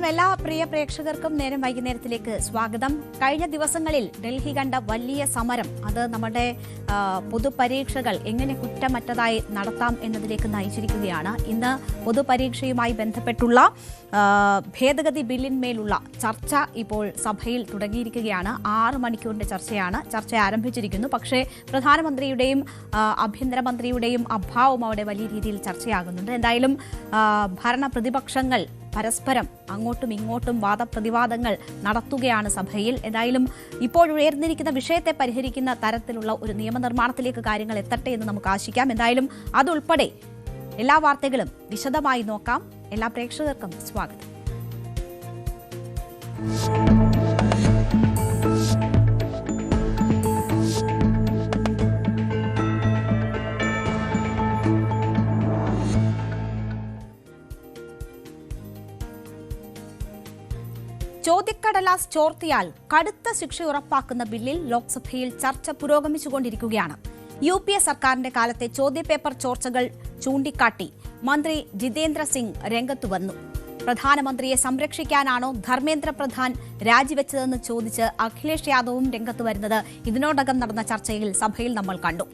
നമസ്കാരം എല്ലാ പ്രിയ പ്രേക്ഷകർക്കും നേരം വൈകുന്നേരത്തിലേക്ക് സ്വാഗതം. കഴിഞ്ഞ ദിവസങ്ങളിൽ ഡൽഹി കണ്ട വലിയ സമരം അത് നമ്മുടെ പൊതുപരീക്ഷകൾ എങ്ങനെ കുറ്റമറ്റതായി നടത്താം എന്നതിലേക്ക് നയിച്ചിരിക്കുകയാണ്. ഇന്ന് പൊതുപരീക്ഷയുമായി ബന്ധപ്പെട്ടുള്ള ഭേദഗതി ബില്ലിന്മേലുള്ള ചർച്ച ഇപ്പോൾ സഭയിൽ തുടങ്ങിയിരിക്കുകയാണ്. 6 മണിക്കൂറിന്റെ ചർച്ച ആരംഭിച്ചിരിക്കുന്നു. പക്ഷേ പ്രധാനമന്ത്രിയുടെയും ആഭ്യന്തരമന്ത്രിയുടെയും അഭാവം അവിടെ വലിയ രീതിയിൽ ചർച്ചയാകുന്നുണ്ട്. എന്തായാലും ഭരണ പ്രതിപക്ഷങ്ങൾ പരസ്പരം അങ്ങോട്ടും ഇങ്ങോട്ടും വാദപ്രതിവാദങ്ങൾ നടത്തുകയാണ് സഭയിൽ. എന്തായാലും ഇപ്പോൾ ഉയർന്നിരിക്കുന്ന വിഷയത്തെ പരിഹരിക്കുന്ന തരത്തിലുള്ള ഒരു നിയമനിർമ്മാണത്തിലേക്ക് കാര്യങ്ങൾ എത്തട്ടെ എന്ന് നമുക്ക് ആശിക്കാം. എന്തായാലും അതുൾപ്പെടെ എല്ലാ വാർത്തകളും വിശദമായി നോക്കാം. എല്ലാ പ്രേക്ഷകർക്കും സ്വാഗതം. ചോദ്യക്കടലാസ് ചോർത്തിയാൽ കടുത്ത ശിക്ഷ ഉറപ്പാക്കുന്ന ബില്ലിൽ ലോക്സഭയിൽ ചർച്ച പുരോഗമിച്ചുകൊണ്ടിരിക്കുകയാണ്. UPA സർക്കാരിന്റെ കാലത്തെ ചോദ്യപേപ്പർ ചോർച്ചകൾ ചൂണ്ടിക്കാട്ടി മന്ത്രി ജിതേന്ദ്ര സിംഗ് രംഗത്തു വന്നു. പ്രധാനമന്ത്രിയെ സംരക്ഷിക്കാനാണോ ധർമ്മേന്ദ്ര പ്രധാൻ രാജിവെച്ചതെന്ന് ചോദിച്ച് അഖിലേഷ് യാദവും രംഗത്ത് വരുന്നത് ഇതിനോടകം നടന്ന ചർച്ചയിൽ സഭയിൽ നമ്മൾ കണ്ടു.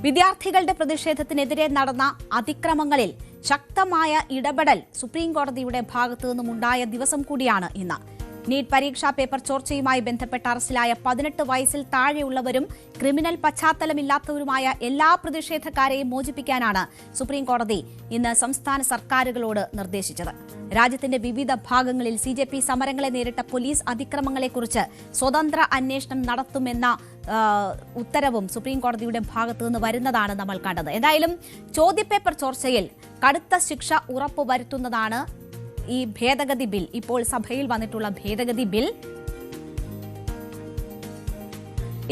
വിദ്യാർത്ഥികളുടെ പ്രതിഷേധത്തിനെതിരെ നടന്ന അതിക്രമങ്ങളിൽ ശക്തമായ ഇടപെടൽ സുപ്രീംകോടതിയുടെ ഭാഗത്തു നിന്നുമുണ്ടായ ദിവസം കൂടിയാണ് ഇന്ന്. നീറ്റ് പരീക്ഷാ പേപ്പർ ചോർച്ചയുമായി ബന്ധപ്പെട്ട് അറസ്റ്റിലായ 18 വയസ്സിൽ താഴെയുള്ളവരും ക്രിമിനൽ പശ്ചാത്തലമില്ലാത്തവരുമായ എല്ലാ പ്രതിഷേധക്കാരെയും മോചിപ്പിക്കാനാണ് സുപ്രീംകോടതി ഇന്ന് സംസ്ഥാന സർക്കാരുകളോട് നിർദ്ദേശിച്ചത്. രാജ്യത്തിന്റെ വിവിധ ഭാഗങ്ങളിൽ CJP സമരങ്ങളെ നേരിട്ട പോലീസ് അതിക്രമങ്ങളെക്കുറിച്ച് സ്വതന്ത്ര അന്വേഷണം നടത്തുമെന്ന ഉത്തരവും സുപ്രീംകോടതിയുടെ ഭാഗത്തു നിന്ന് വരുന്നതാണ് നമ്മൾ കണ്ടത്. എന്തായാലും ചോദ്യപേപ്പർ ചോർച്ചയിൽ കടുത്ത ശിക്ഷ ഉറപ്പുവരുത്തുന്നതാണ് ഈ ഭേദഗതി ബിൽ. ഇപ്പോൾ സഭയിൽ വന്നിട്ടുള്ള ഭേദഗതി ബിൽ.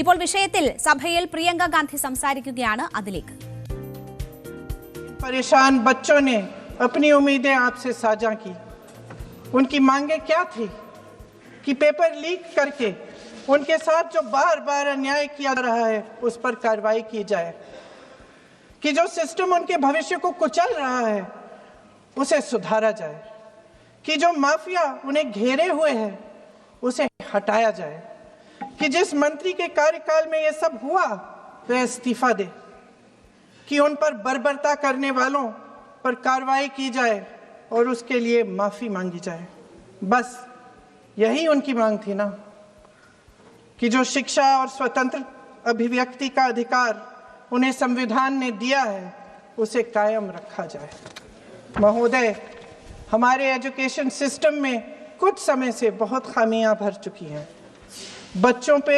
ഇപ്പോൾ വിഷയത്തിൽ സഭയിൽ പ്രിയങ്ക ഗാന്ധി സംസാരിക്കുകയാണ്. അതിലേക്ക് परेशान बच्चों ने अपनी उम्मीदें आपसे साझा की. उनकी मांगे क्या थी कि पेपर लीक करके उनके साथ जो बार बार अन्याय किया जा रहा है उस पर कार्रवाई की जाए, कि जो सिस्टम उनके भविष्य को कुचल रहा है उसे सुधारा जाए, कि जो माफिया उन्हें घेरे हुए है उसे हटाया जाए, कि जिस मंत्री के कार्यकाल में ये सब हुआ वह इस्तीफा दे, कि उन पर बर्बरता करने वालों पर कार्रवाई की जाए और उसके लिए माफी मांगी जाए. बस यही उनकी मांग थी ना, कि जो शिक्षा और स्वतंत्र अभिव्यक्ति का अधिकार उन्हें संविधान ने दिया है उसे कायम रखा जाए. महोदय, हमारे एजुकेशन सिस्टम में कुछ समय से बहुत खामियां भर चुकी हैं. बच्चों पे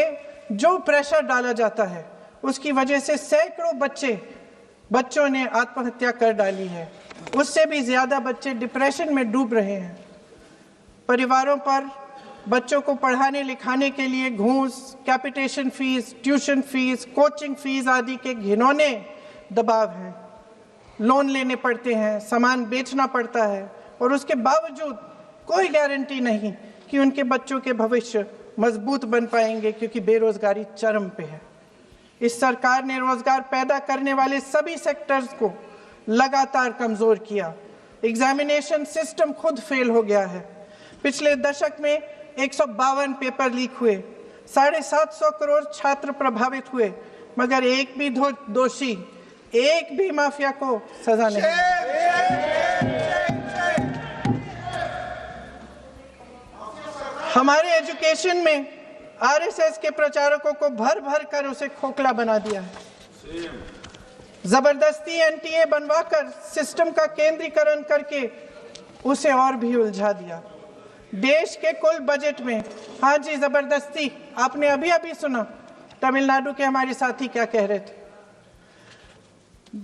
जो प्रेशर डाला जाता है उसकी वजह से सैकड़ों बच्चों ने आत्महत्या कर डाली है. उससे भी ज्यादा बच्चे डिप्रेशन में डूब रहे हैं. परिवारों पर बच्चों को पढ़ाने लिखाने के लिए घूस, capitation fees, tuition fees, coaching fees आदि के घिनौने दबाव हैं. लोन लेने पड़ते हैं, सामान बेचना पड़ता है और उसके बावजूद कोई गारंटी नहीं कि उनके बच्चों के भविष्य मजबूत बन पाएंगे, क्योंकि बेरोजगारी चरम पे है. इस सरकार ने रोजगार पैदा करने वाले सभी सेक्टर्स को लगातार कमजोर किया. एग्जामिनेशन सिस्टम खुद फेल हो गया है. पिछले दशक में 152 पेपर लीक हुए, 750 करोड़ छात्र प्रभावित हुए, मगर एक भी दोषी, एक भी माफिया को सजा नहीं. हमारे एजुकेशन में RSS के प्रचारकों को भर भर कर उसे खोखला बना दिया है. जबरदस्ती NTA बनवाकर सिस्टम का केंद्रीकरण करके उसे और भी उलझा दिया. देश के कुल बजट में, हाँ जी जबरदस्ती, आपने अभी अभी सुना तमिलनाडु के हमारे साथी क्या कह रहे थे.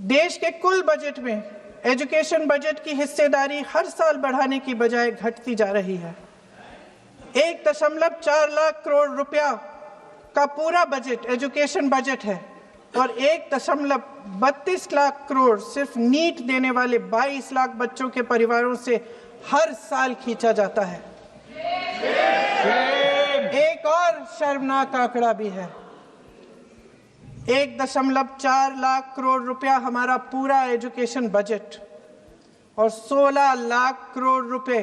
देश के कुल बजट में एजुकेशन बजट की हिस्सेदारी हर साल बढ़ाने की बजाय घटती जा रही है. 1.4 लाख करोड़ रुपया का पूरा बजट एजुकेशन बजट है और 1.32 लाख करोड़ सिर्फ नीट देने वाले 22 लाख बच्चों के परिवारों से हर साल खींचा जाता है. एक और शर्मनाक आंकड़ा भी है. 1.4 लाख करोड़ रुपया हमारा पूरा एजुकेशन बजट और 16 लाख करोड़ रुपए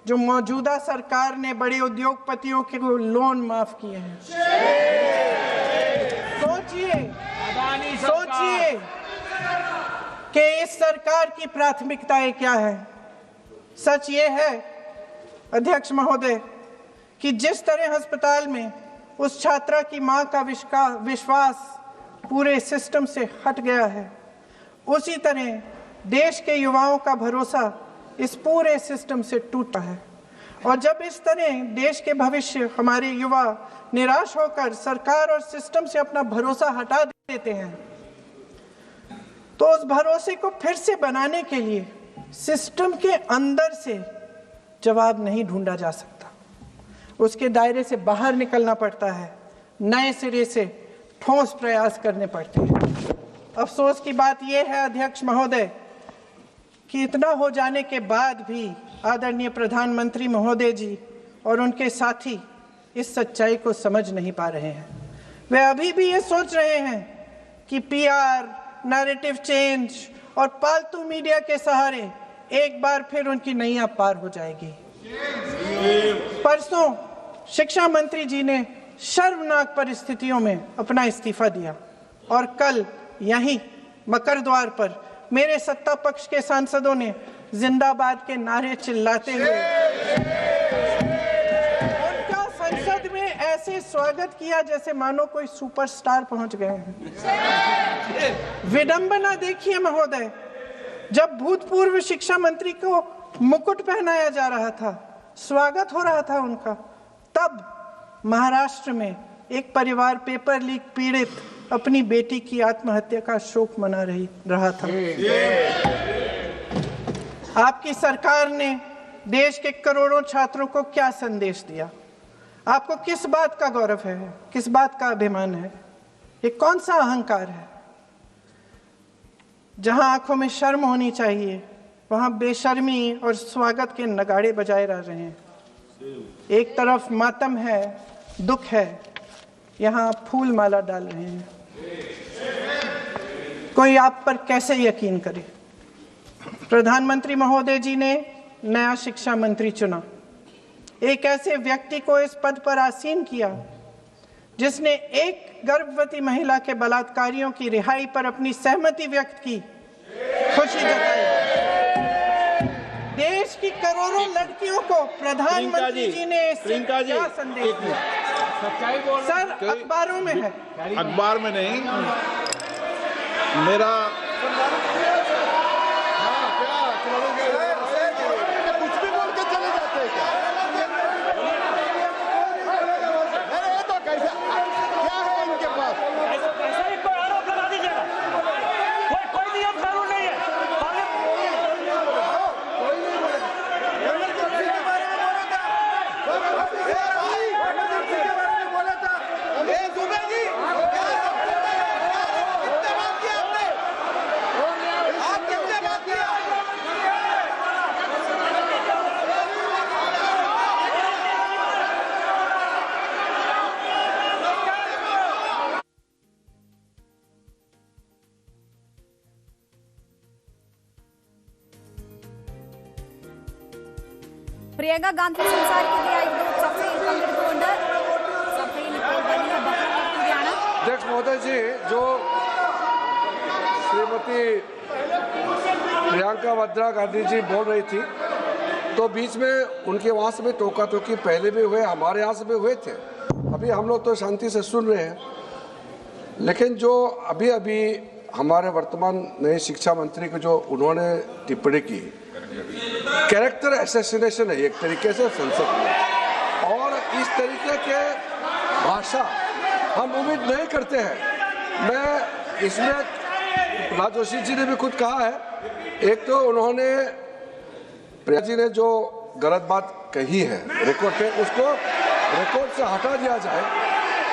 जो मौजूदा सरकार ने बड़े उद्योगपतियों के लोन माफ किए हैं। सोचिए कि इस सरकार की प्राथमिकताएं क्या है। सच ये है अध्यक्ष महोदय कि जिस तरह अस्पताल में उस छात्रा की मां का विश्वास पूरे सिस्टम से हट गया है, उसी तरह देश के युवाओं का भरोसा इस पूरे सिस्टम से टूटा है। और जब इस तरह देश के भविष्य हमारे युवा निराश होकर सरकार और सिस्टम से अपना भरोसा हटा देते हैं, तो उस भरोसे को फिर से बनाने के लिए सिस्टम के अंदर से जवाब नहीं ढूंढा जा सकता, उसके दायरे से बाहर निकलना पड़ता है, नए सिरे से ठोस प्रयास करने पड़ते हैं। अफसोस की बात यह है अध्यक्ष महोदय कि इतना हो जाने के बाद भी आदरणीय प्रधानमंत्री महोदय जी और उनके साथी इस सच्चाई को समझ नहीं पा रहे हैं। वे अभी भी ये सोच रहे हैं कि पीआर, नैरेटिव चेंज और पालतू मीडिया के सहारे एक बार फिर उनकी नैया पार हो जाएगी। परसों शिक्षा मंत्री जी ने शर्मनाक परिस्थितियों में अपना इस्तीफा दिया और कल यहीं मकर द्वार पर मेरे सत्ता पक्ष के सांसदों ने जिंदाबाद के नारे चिल्लाते हुए उनका संसद में ऐसे स्वागत किया जैसे मानो कोई सुपरस्टार पहुंच गए हैं। विडंबना देखिए महोदय, जब भूतपूर्व शिक्षा मंत्री को मुकुट पहनाया जा रहा था, स्वागत हो रहा था उनका, तब महाराष्ट्र में एक परिवार पेपर लीक पीड़ित अपनी बेटी की आत्महत्या का शोक मना रहा था। आपकी सरकार ने देश के करोड़ों छात्रों को क्या संदेश दिया? आपको किस बात का गौरव है, किस बात का अभिमान है? ये कौन सा अहंकार है? जहां आंखों में शर्म होनी चाहिए वहां बेशर्मी और स्वागत के नगाड़े बजाए रह रहे हैं। एक तरफ मातम है, दुख है, यहाँ फूल माला डाल रहे हैं। कोई आप पर कैसे यकीन करे? प्रधानमंत्री महोदय जी ने नया शिक्षा मंत्री चुना, एक ऐसे व्यक्ति को इस पद पर आसीन किया जिसने एक गर्भवती महिला के बलात्कारियों की रिहाई पर अपनी सहमति व्यक्त की, खुशी जताई। देश की करोड़ों लड़कियों को प्रधानमंत्री जी ने क्या संदेश दिया? सर, अखबारों में है, अखबार में नहीं। मेरा कुछ भी बोल के चले जाते हैं क्या? ये तो कैसे, क्या है इनके पास? ऐसा ही कोई आरोप लगा दीजिएगा। कोई नियम कानून नहीं है। പ്രിയങ്ക ഗാന്ധി സംസാരിക്കുകയായിരുന്നു. സഭയിൽ പങ്കെടുത്തുകൊണ്ട് സഭയിൽ ഇപ്പോൾ വലിയ ബഹളം നടക്കുകയാണ്. अध्यक्ष महोदय जी, जो श्रीमती प्रियंका वाड्रा गांधी जी बोल रही थी, तो बीच में उनके वहाँ से भी टोका टोकी पहले भी हुए, हमारे यहाँ से भी हुए थे। अभी हम लोग तो शांति से सुन रहे हैं, लेकिन जो अभी अभी हमारे वर्तमान नए शिक्षा मंत्री को जो उन्होंने टिप्पणी की, कैरेक्टर असैसिनेशन है एक तरीके से संसद में, और इस तरीके के भाषा हम उम्मीद नहीं करते हैं। मैं इसमें प्रहलाद जोशी जी ने भी खुद कहा है, एक तो उन्होंने प्रिया जी ने जो गलत बात कही है रिकॉर्ड पे, उसको रिकॉर्ड से हटा दिया जाए।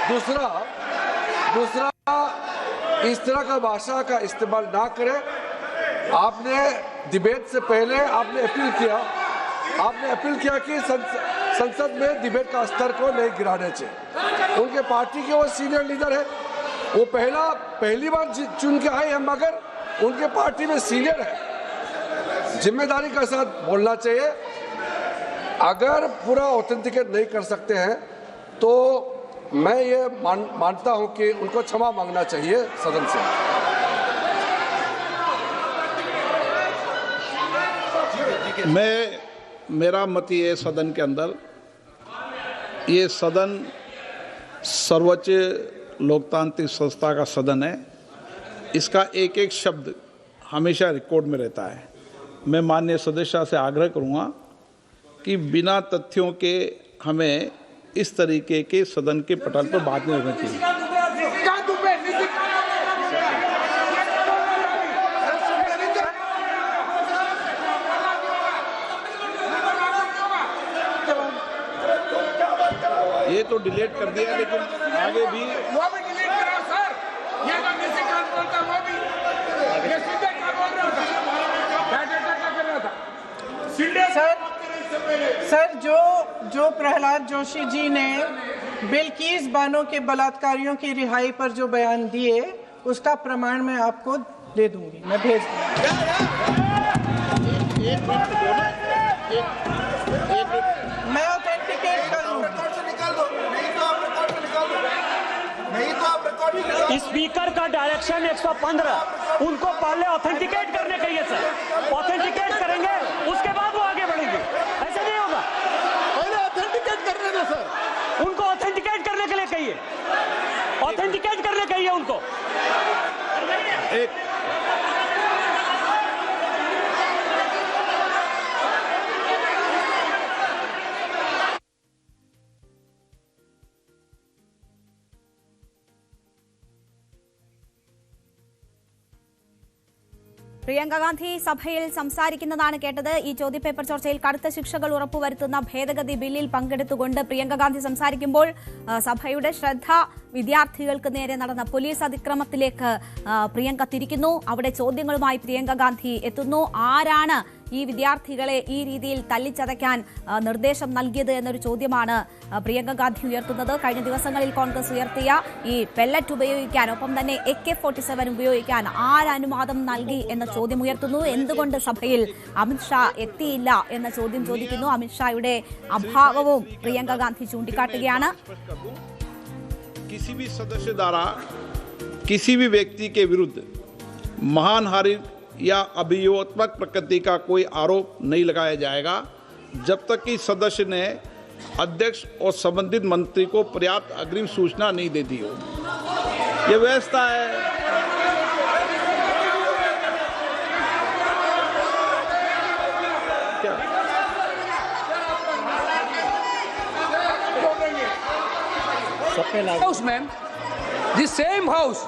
दूसरा इस तरह का भाषा का इस्तेमाल ना करें। आपने डिबेट से पहले आपने अपील किया कि संसद में डिबेट का स्तर को नहीं गिराने चाहिए। उनके पार्टी के वो सीनियर लीडर है, वो पहली बार चुन के आए हैं, मगर उनके पार्टी में सीनियर है, जिम्मेदारी के साथ बोलना चाहिए। अगर पूरा ऑथेंटिकेट नहीं कर सकते हैं तो मैं ये मानता हूं कि उनको क्षमा मांगना चाहिए सदन से। मेरा मत ये सदन के अंदर, ये सदन सर्वोच्च लोकतांत्रिक संस्था का सदन है, इसका एक एक शब्द हमेशा रिकॉर्ड में रहता है। मैं माननीय सदस्य से आग्रह करूंगा कि बिना तथ्यों के हमें इस तरीके के सदन के पटल पर बात नहीं करनी चाहिए। ये तो डिलीट कर दिया, लेकिन आगे भी वो भी डिलीट करा सर। ये तो किसी का बोलता वो भी ये सीधे क्या बोल रहा था, क्या कर रहा था सीधे सर जो प्रहलाद जोशी जी ने बिल्किस बानो के बलात्कारियों की रिहाई पर जो बयान दिए, उसका प्रमाण मैं आपको दे दूंगी, मैं भेज दूंगी। मैं ऑथेंटिकेट कर लूँ। स्पीकर का डायरेक्शन 115, उनको पहले ऑथेंटिकेट करने के लिए सर, ऑथेंटिकेट करेंगे उसके बाद वो आगे बढ़ेंगे, ऐसे नहीं होगा। पहले ऑथेंटिकेट करने दो सर, उनको ऑथेंटिकेट करने के लिए कहिए, ऑथेंटिकेट करने कहिए उनको। പ്രിയങ്ക ഗാന്ധി സഭയിൽ സംസാരിക്കുന്നതാണ് കേട്ടത്. ഈ ചോദ്യപേപ്പർ ചർച്ചയിൽ കടുത്ത ശിക്ഷകൾ ഉറപ്പുവരുത്തുന്ന ഭേദഗതി ബില്ലിൽ പങ്കെടുത്തുകൊണ്ട് പ്രിയങ്ക ഗാന്ധി സംസാരിക്കുമ്പോൾ സഭയുടെ ശ്രദ്ധ വിദ്യാർത്ഥികൾക്ക് നേരെ നടന്ന പോലീസ് അതിക്രമത്തിലേക്ക് പ്രിയങ്ക തിരിക്കുന്നു. അവിടെ ചോദ്യങ്ങളുമായി പ്രിയങ്ക ഗാന്ധി എത്തുന്നു. ആരാണ് ഈ വിദ്യാർത്ഥികളെ ഈ രീതിയിൽ തല്ലിച്ചതയ്ക്കാൻ നിർദ്ദേശം നൽകിയത് എന്നൊരു ചോദ്യമാണ് പ്രിയങ്ക ഗാന്ധി ഉയർത്തുന്നത്. കഴിഞ്ഞ ദിവസങ്ങളിൽ കോൺഗ്രസ് ഉയർത്തിയ ഈ പെല്ലറ്റ് ഉപയോഗിക്കാൻ, ഒപ്പം തന്നെ AK-47 ഉപയോഗിക്കാൻ ആരനുവാദം നൽകി എന്ന ചോദ്യം ഉയർത്തുന്നു. എന്തുകൊണ്ട് സഭയിൽ അമിത്ഷാ എത്തിയില്ല എന്ന ചോദ്യം ചോദിക്കുന്നു. അമിത്ഷായുടെ അഭാവവും പ്രിയങ്ക ഗാന്ധി ചൂണ്ടിക്കാട്ടുകയാണ്. किसी भी सदस्य द्वारा किसी भी व्यक्ति के विरुद्ध मानहानि या अभियोगात्मक प्रकृति का कोई आरोप नहीं लगाया जाएगा जब तक कि सदस्य ने अध्यक्ष और संबंधित मंत्री को पर्याप्त अग्रिम सूचना नहीं दे दी हो। ये व्यवस्था है। House, ma'am. The same house.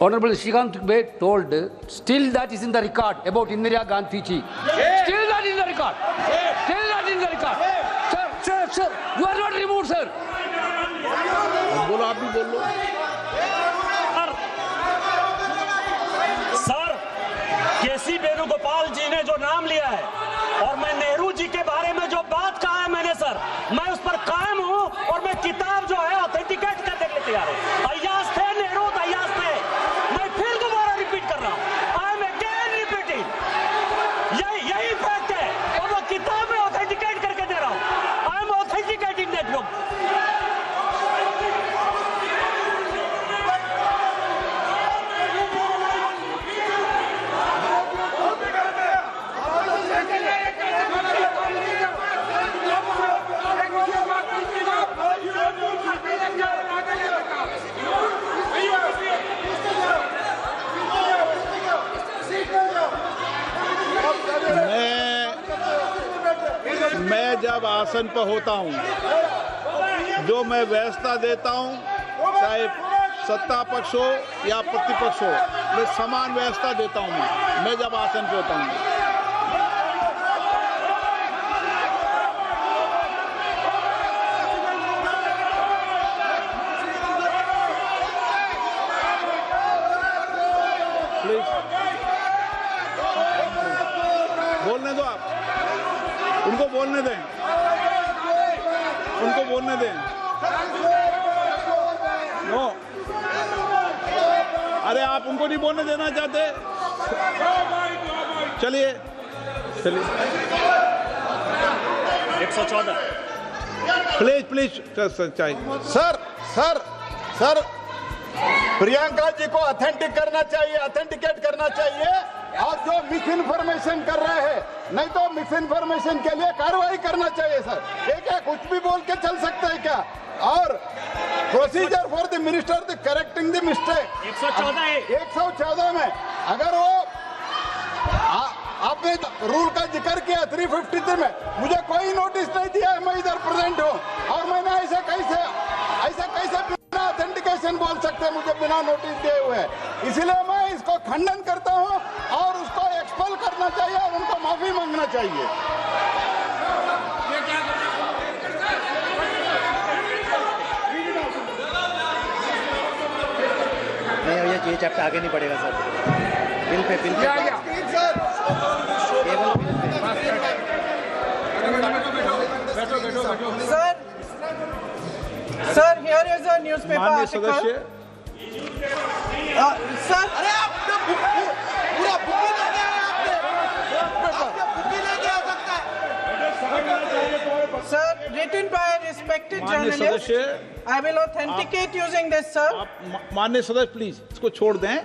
Honorable Shrikant Dubey told, still that is in the record about Indira Gandhi ji. Still that is in the record. Still that is in the record. Sir, you are not removed, sir. बोलो, आप भी बोल लो। Sir, केसी वेणुगोपाल जी ने जो नाम लिया है और मैं नेहरू जी के बारे में जो बात कहा है मैंने, सर मैं उस पर कायम हूं और मैं किताब जो है ऑथेंटिकेट करने के लिए तैयार हूं। अय्याज थे नेहरू, अय्याज थे। मैं फिर दोबारा रिपीट कर रहा हूं, आई एम अगेन रिपीटिंग, यही फैक्ट है और वो किताब में ऑथेंटिकेट करके दे रहा हूं। I am authenticating that book. मैं जब आसन पर होता हूं, जो मैं व्यवस्था देता हूं, चाहे सत्ता पक्ष हो या प्रतिपक्ष हो, मैं समान व्यवस्था देता हूं। मैं जब आसन पर होता हूं, प्लीज बोलने दो, आप उनको बोलने दें, उनको बोलने दें। नो, अरे आप उनको नहीं बोलने देना चाहते? चलिए चलिए। 114 प्लीज सच्चाई। सर प्रियंका जी को ऑथेंटिक करना चाहिए, ऑथेंटिकेट करना चाहिए, और जो मिस इन्फॉर्मेशन कर रहे हैं, नहीं तो मिस इन्फॉर्मेशन के लिए कार्रवाई करना चाहिए सर। ये क्या कुछ भी बोल के चल सकते हैं क्या? और procedure for the minister the correcting the mistake 114 में अगर वो आपने रूल का जिक्र किया 353 में, मुझे कोई नोटिस नहीं दिया है, मैं इधर प्रेजेंट हूँ, और मैंने ऐसे कैसे बिना ऑथेंटिकेशन बोल सकते हैं मुझे बिना नोटिस दिए हुए? इसलिए मैं इसको खंडन करता हूँ और उसको एक्सपेल करना चाहिए और उनको माफी मांगना चाहिए। नहीं, ये चैप्टर आगे नहीं बढ़ेगा sir. Bill pay Sir, here is a newspaper माननीय article. सदस्य, Sir, Sir, written by a respected माननीय journalist. सदस्य, I will authenticate using this, sir. माननीय सदस्य प्लीज इसको छोड़ दें।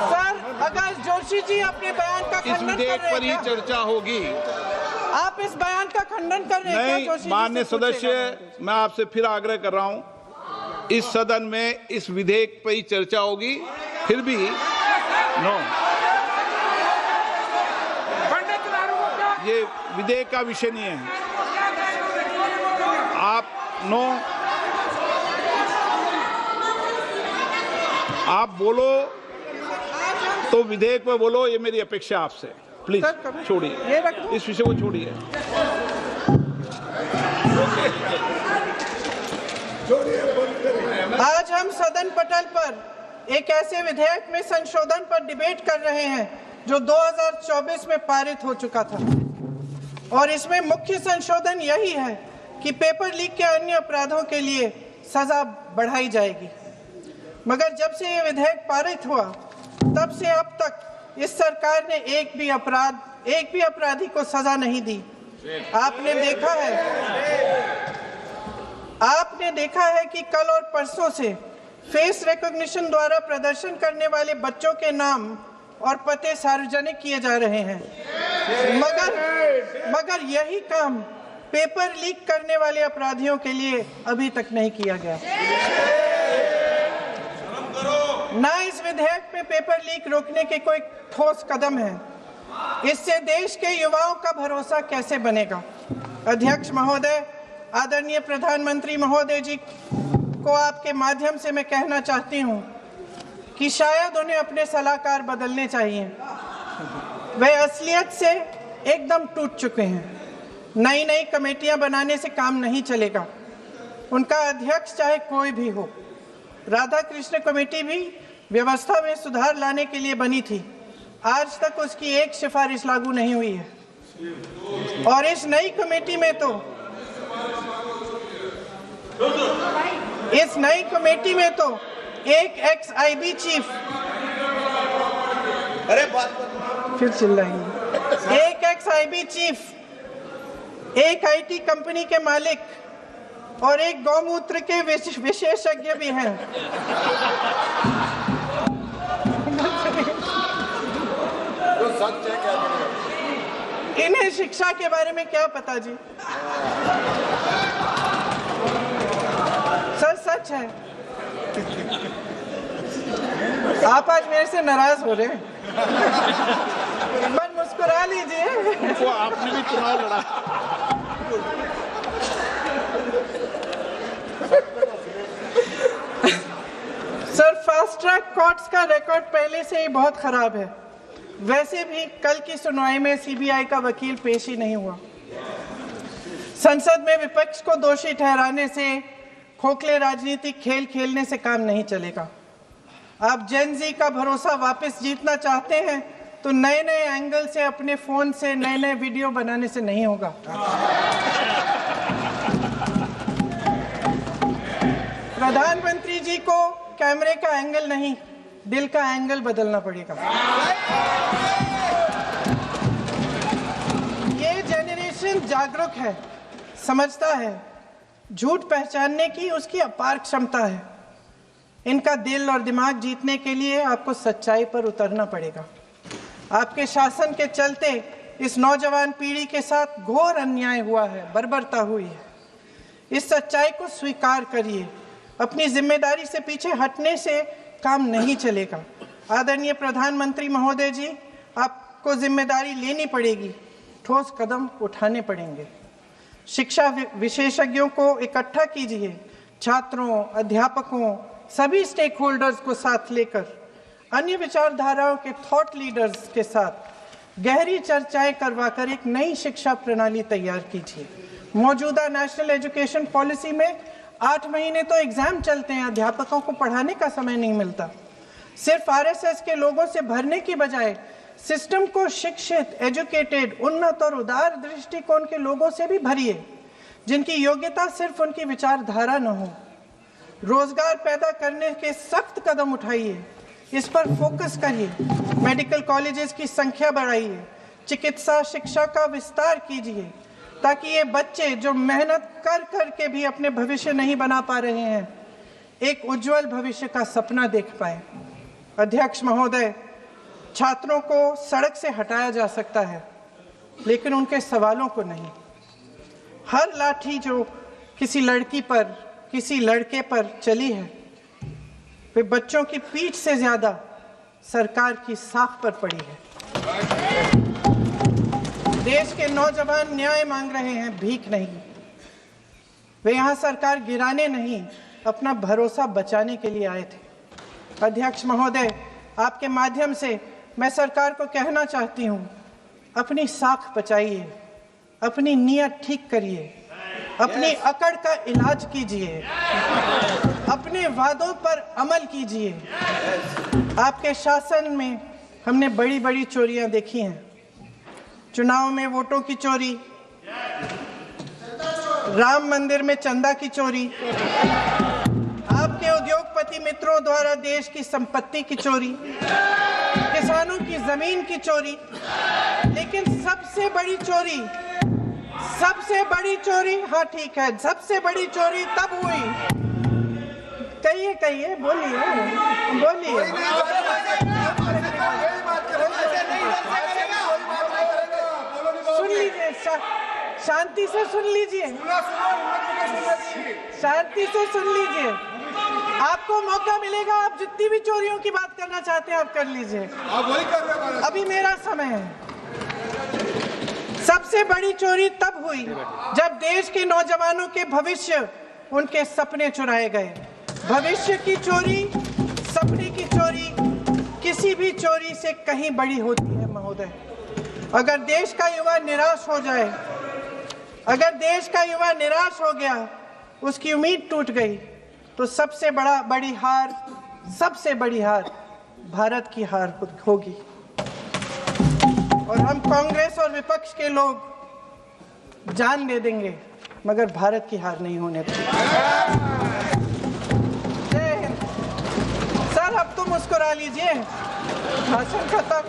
सर, अगर जोशी जी अपने बयान का इस खंडन कर विधेयक रहे पर ही हैं क्या? चर्चा होगी। आप इस बयान का खंडन कर रहे हैं क्या? नहीं, जोशी जी माननीय से पूछेगा। सदस्य, मैं आपसे फिर आग्रह कर रहा हूं, इस सदन में इस विधेयक पर ही चर्चा होगी। फिर भी नो, ये विधेयक का विषय नहीं है। आप नो, आप बोलो तो विधेयक पर बोलो, ये मेरी अपेक्षा आपसे। प्लीज छोड़िए, इस विषय को छोड़िए। आज हम सदन पटल पर एक ऐसे विधेयक में संशोधन पर डिबेट कर रहे हैं जो 2024 में पारित हो चुका था, और इसमें मुख्य संशोधन यही है कि पेपर लीक के अन्य अपराधों के लिए सजा बढ़ाई जाएगी। मगर जब से ये विधेयक पारित हुआ तब से अब तक इस सरकार ने एक भी अपराधी को सजा नहीं दी। आपने देखा है कि कल और परसों से फेस रिकॉग्निशन द्वारा प्रदर्शन करने वाले बच्चों के नाम और पते सार्वजनिक किए जा रहे हैं, मगर यही काम पेपर लीक करने वाले अपराधियों के लिए अभी तक नहीं किया गया। ना इस विधेयक में पेपर लीक रोकने के कोई ठोस कदम है। इससे देश के युवाओं का भरोसा कैसे बनेगा? अध्यक्ष महोदय, आदरणीय प्रधानमंत्री महोदय जी को आपके माध्यम से मैं कहना चाहती हूं कि शायद उन्हें अपने सलाहकार बदलने चाहिए। वे असलियत से एकदम टूट चुके हैं। नई कमेटियां बनाने से काम नहीं चलेगा। उनका अध्यक्ष चाहे कोई भी हो। राधा कृष्ण कमेटी भी व्यवस्था में सुधार लाने के लिए बनी थी। आज तक उसकी एक सिफारिश लागू नहीं हुई है, और इस नई कमेटी में तो एक एक्स-आईबी चीफ, फिर चिल्लाएंगे, एक एक्स-आईबी चीफ, एक आईटी कंपनी के मालिक और एक गौमूत्र के विशेषज्ञ भी हैं। इन्हें शिक्षा के बारे में क्या पता जी? सर, सच है। आप आज मेरे से नाराज हो रहे हैं। मन मुस्कुरा लीजिए। वो आपने भी चुनाव लड़ा। सर, फास्ट ट्रैक कोर्ट्स का रिकॉर्ड पहले से ही बहुत खराब है। वैसे भी कल की सुनवाई में सीबीआई का वकील पेश ही नहीं हुआ। संसद में विपक्ष को दोषी ठहराने से, खोखले राजनीतिक खेल खेलने से काम नहीं चलेगा। आप जेन जी का भरोसा वापस जीतना चाहते हैं तो नए नए एंगल से अपने फोन से नए नए वीडियो बनाने से नहीं होगा। प्रधानमंत्री जी को कैमरे का एंगल नहीं, दिल का एंगल बदलना पड़ेगा। ये जनरेशन जागरूक है, समझता है, झूठ पहचानने की उसकी अपार क्षमता है। इनका दिल और दिमाग जीतने के लिए आपको सच्चाई पर उतरना पड़ेगा। आपके शासन के चलते इस नौजवान पीढ़ी के साथ घोर अन्याय हुआ है, बर्बरता हुई है। इस सच्चाई को स्वीकार करिए। अपनी जिम्मेदारी से पीछे हटने से काम नहीं चलेगा। आदरणीय प्रधानमंत्री महोदय जी, आपको जिम्मेदारी लेनी पड़ेगी, ठोस कदम उठाने पड़ेंगे। शिक्षा विशेषज्ञों को इकट्ठा कीजिए, छात्रों, अध्यापकों, सभी स्टेक होल्डर्स को साथ लेकर, अन्य विचारधाराओं के थॉट लीडर्स के साथ गहरी चर्चाएं करवाकर एक नई शिक्षा प्रणाली तैयार कीजिए। मौजूदा नेशनल एजुकेशन पॉलिसी में 8 महीने तो एग्जाम चलते हैं, अध्यापकों को पढ़ाने का समय नहीं मिलता। सिर्फ आरएसएस के लोगों से भरने की बजाय सिस्टम को शिक्षित, एजुकेटेड, उन्नत और उदार दृष्टिकोण के लोगों से भी भरिए, जिनकी योग्यता सिर्फ उनकी विचारधारा न हो। रोजगार पैदा करने के सख्त कदम उठाइए, इस पर फोकस करिए। मेडिकल कॉलेजेस की संख्या बढ़ाइए, चिकित्सा शिक्षा का विस्तार कीजिए, ताकि ये बच्चे जो मेहनत कर कर के भी अपने भविष्य नहीं बना पा रहे हैं, एक उज्जवल भविष्य का सपना देख पाए। अध्यक्ष महोदय, छात्रों को सड़क से हटाया जा सकता है, लेकिन उनके सवालों को नहीं। हर लाठी जो किसी लड़की पर, किसी लड़के पर चली है, वे बच्चों की पीठ से ज्यादा सरकार की साख पर पड़ी है। देश के नौजवान न्याय मांग रहे हैं, भीख नहीं। वे यहाँ सरकार गिराने नहीं, अपना भरोसा बचाने के लिए आए थे। अध्यक्ष महोदय, आपके माध्यम से मैं सरकार को कहना चाहती हूँ, अपनी साख बचाइए, अपनी नीयत ठीक करिए, अपनी अकड़ का इलाज कीजिए, अपने वादों पर अमल कीजिए। आपके शासन में हमने बड़ी बड़ी चोरियां देखी हैं। चुनाव में वोटों की चोरी, राम मंदिर में चंदा की चोरी, आपके उद्योगपति मित्रों द्वारा देश की संपत्ति की चोरी, किसानों की जमीन की चोरी, लेकिन सबसे बड़ी चोरी, हाँ ठीक है, सबसे बड़ी चोरी तब हुई। कहिए, बोलिए। सुन लीजिए, शांति से सुन लीजिए, शांति से सुन लीजिए। आपको मौका मिलेगा, आप जितनी भी चोरियों की बात करना चाहते हैं आप कर लीजिए, अभी मेरा समय है। सबसे बड़ी चोरी तब हुई जब देश के नौजवानों के भविष्य, उनके सपने चुराए गए। भविष्य की चोरी, सपने की चोरी किसी भी चोरी से कहीं बड़ी होती है महोदय। अगर देश का युवा निराश हो जाए, अगर देश का युवा निराश हो गया, उसकी उम्मीद टूट गई, तो सबसे बड़ी हार भारत की हार होगी। और हम कांग्रेस और विपक्ष के लोग जान दे देंगे, मगर भारत की हार नहीं होने देंगे। जय हिंद। सर, अब तो मुस्कुरा लीजिए, भाषण खत्म।